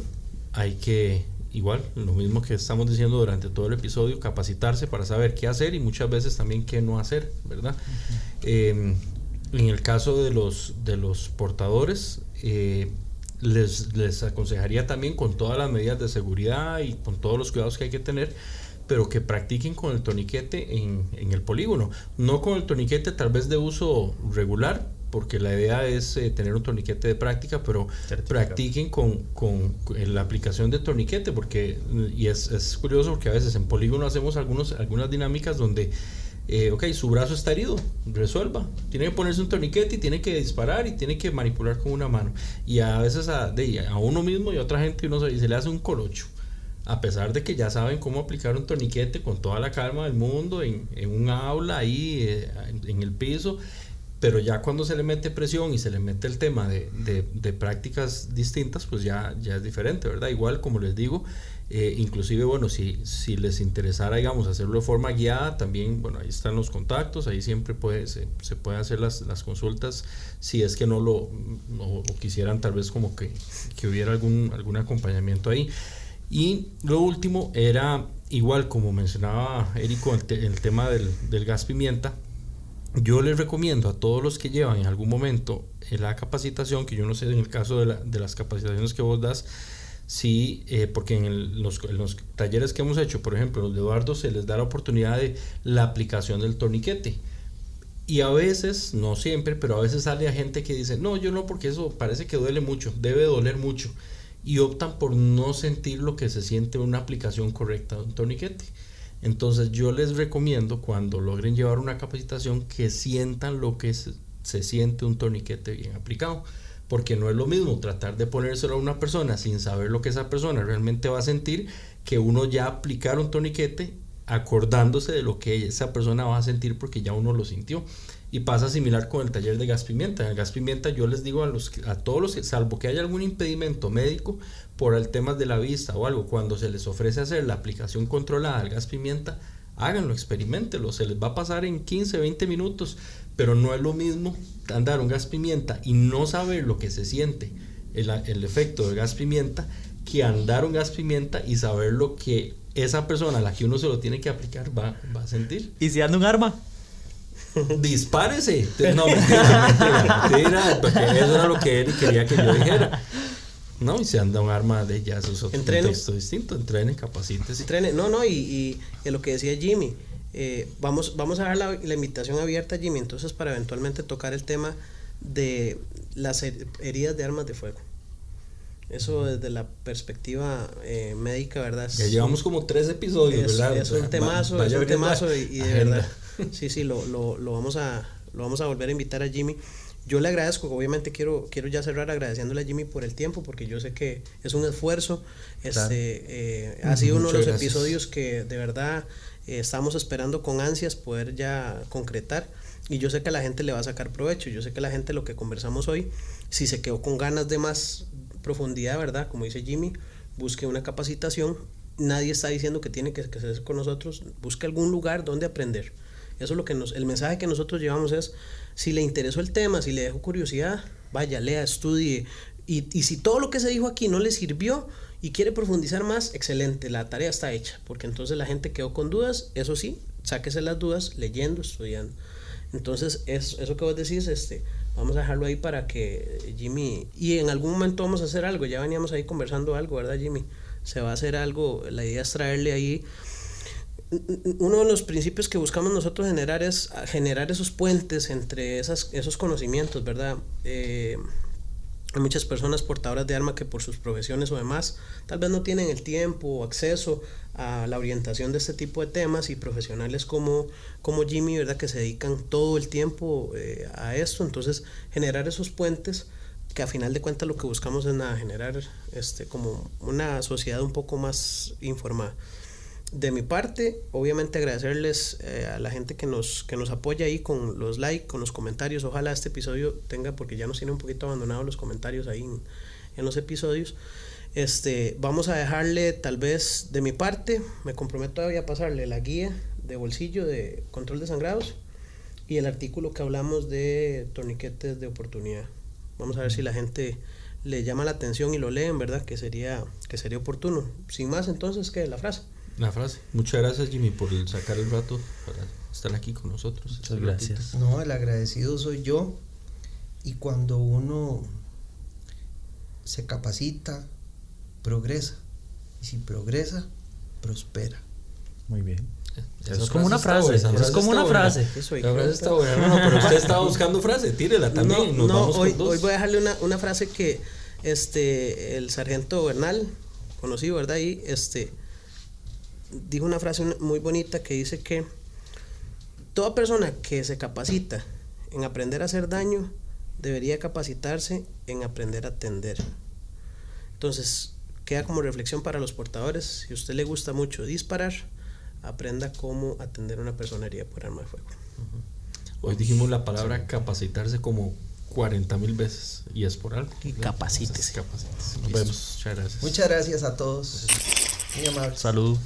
hay que, igual, lo mismo que estamos diciendo durante todo el episodio, capacitarse para saber qué hacer y muchas veces también qué no hacer, ¿verdad? En el caso de los portadores, les aconsejaría también, con todas las medidas de seguridad y con todos los cuidados que hay que tener, pero que practiquen con el torniquete en el polígono, no con el torniquete tal vez de uso regular, porque la idea es tener un torniquete de práctica, pero practiquen con la aplicación de torniquete, porque y es curioso porque a veces en polígono hacemos algunas dinámicas donde su brazo está herido, resuelva, tiene que ponerse un torniquete y tiene que disparar y tiene que manipular con una mano, y a veces a uno mismo y a otra gente se le hace un colocho, a pesar de que ya saben cómo aplicar un torniquete con toda la calma del mundo en un aula ahí en el piso, pero ya cuando se le mete presión y se le mete el tema de prácticas distintas, pues ya es diferente, ¿verdad? Igual, como les digo, inclusive, bueno, si les interesara, digamos, hacerlo de forma guiada, también, bueno, ahí están los contactos, ahí siempre se pueden hacer las consultas, si es que no quisieran tal vez como que hubiera algún acompañamiento ahí. Y lo último era, igual como mencionaba Érico, el tema del gas pimienta. Yo les recomiendo a todos los que llevan en algún momento la capacitación, que yo no sé en el caso de las capacitaciones que vos das, sí, porque en los talleres que hemos hecho, por ejemplo, los de Eduardo, se les da la oportunidad de la aplicación del torniquete. Y a veces, no siempre, pero a veces sale a gente que dice, no, yo no, porque eso parece que duele mucho, debe doler mucho. Y optan por no sentir lo que se siente una aplicación correcta de un torniquete. Entonces yo les recomiendo, cuando logren llevar una capacitación, que sientan lo que se siente un torniquete bien aplicado, porque no es lo mismo tratar de ponérselo a una persona sin saber lo que esa persona realmente va a sentir, que uno ya aplicar un torniquete acordándose de lo que esa persona va a sentir porque ya uno lo sintió. Y pasa similar con el taller de gas pimienta. En el gas pimienta yo les digo a todos los que, salvo que haya algún impedimento médico por el tema de la vista o algo, cuando se les ofrece hacer la aplicación controlada al gas pimienta, háganlo, experimentenlo, se les va a pasar en 15, 20 minutos, pero no es lo mismo andar un gas pimienta y no saber lo que se siente el efecto del gas pimienta, que andar un gas pimienta y saber lo que esa persona a la que uno se lo tiene que aplicar va a sentir. ¿Y si anda un arma? Dispárese. No, mentira, porque eso era lo que él quería que yo dijera. No, y si anda un arma de ya, eso es otro contexto distinto. Entrene, capacítese. Entrene, y lo que decía Jimmy, vamos a dar la invitación abierta a Jimmy, entonces, para eventualmente tocar el tema de las heridas de armas de fuego. Eso desde la perspectiva médica, ¿verdad? Ya llevamos como 3 episodios, ¿verdad? Es un temazo, y de verdad. Sí, lo vamos a volver a invitar a Jimmy. Yo le agradezco, obviamente quiero ya cerrar agradeciéndole a Jimmy por el tiempo, porque yo sé que es un esfuerzo. Claro. Ha sido uno de los gracias. episodios que de verdad estamos esperando con ansias poder ya concretar, y yo sé que a la gente le va a sacar provecho. Yo sé que la gente, lo que conversamos hoy, si se quedó con ganas de más profundidad, ¿verdad? Como dice Jimmy, busque una capacitación. Nadie está diciendo que tiene que hacer con nosotros. Busque algún lugar donde aprender. Eso es lo que el mensaje que nosotros llevamos es: si le interesó el tema, si le dejó curiosidad, vaya, lea, estudie, y si todo lo que se dijo aquí no le sirvió y quiere profundizar más, excelente, la tarea está hecha, porque entonces la gente quedó con dudas. Eso sí, sáquese las dudas leyendo, estudiando. Entonces eso que vos decís, vamos a dejarlo ahí para que Jimmy, y en algún momento vamos a hacer algo. Ya veníamos ahí conversando algo, ¿verdad, Jimmy? Se va a hacer algo. La idea es traerle ahí. Uno de los principios que buscamos nosotros generar es generar esos puentes entre esos conocimientos, ¿verdad? Hay muchas personas portadoras de arma que por sus profesiones o demás tal vez no tienen el tiempo o acceso a la orientación de este tipo de temas, y profesionales como Jimmy, ¿verdad?, que se dedican todo el tiempo a esto. Entonces, generar esos puentes, que a final de cuentas lo que buscamos es generar como una sociedad un poco más informada. De mi parte, obviamente agradecerles a la gente que nos apoya ahí con los likes, con los comentarios. Ojalá este episodio tenga, porque ya nos tiene un poquito abandonados los comentarios ahí en los episodios. Vamos a dejarle, tal vez de mi parte, me comprometo todavía a pasarle la guía de bolsillo de control de sangrados y el artículo que hablamos de torniquetes de oportunidad. Vamos a ver si la gente le llama la atención y lo leen, ¿verdad? Que sería oportuno. Sin más, entonces, ¿qué? La frase. Muchas gracias, Jimmy, por sacar el rato para estar aquí con nosotros. Muchas gracias. No, el agradecido soy yo. Y cuando uno se capacita, progresa. Y si progresa, prospera. Muy bien. Esa Es como una frase. está buena, Es como una frase. La frase está buena. No, pero usted estaba buscando frase, tírela también. Hoy voy a dejarle una frase que el sargento Bernal, conocido, ¿verdad? Ahí, dijo una frase muy bonita que dice que toda persona que se capacita en aprender a hacer daño debería capacitarse en aprender a atender. Entonces, queda como reflexión para los portadores: si a usted le gusta mucho disparar, aprenda cómo atender a una persona herida por arma de fuego. Hoy dijimos la palabra capacitarse como 40,000 veces y es por algo. Y capacítese. Capacítese. Nos vemos. Muchas gracias. Muchas gracias a todos. Muy amable. Salud.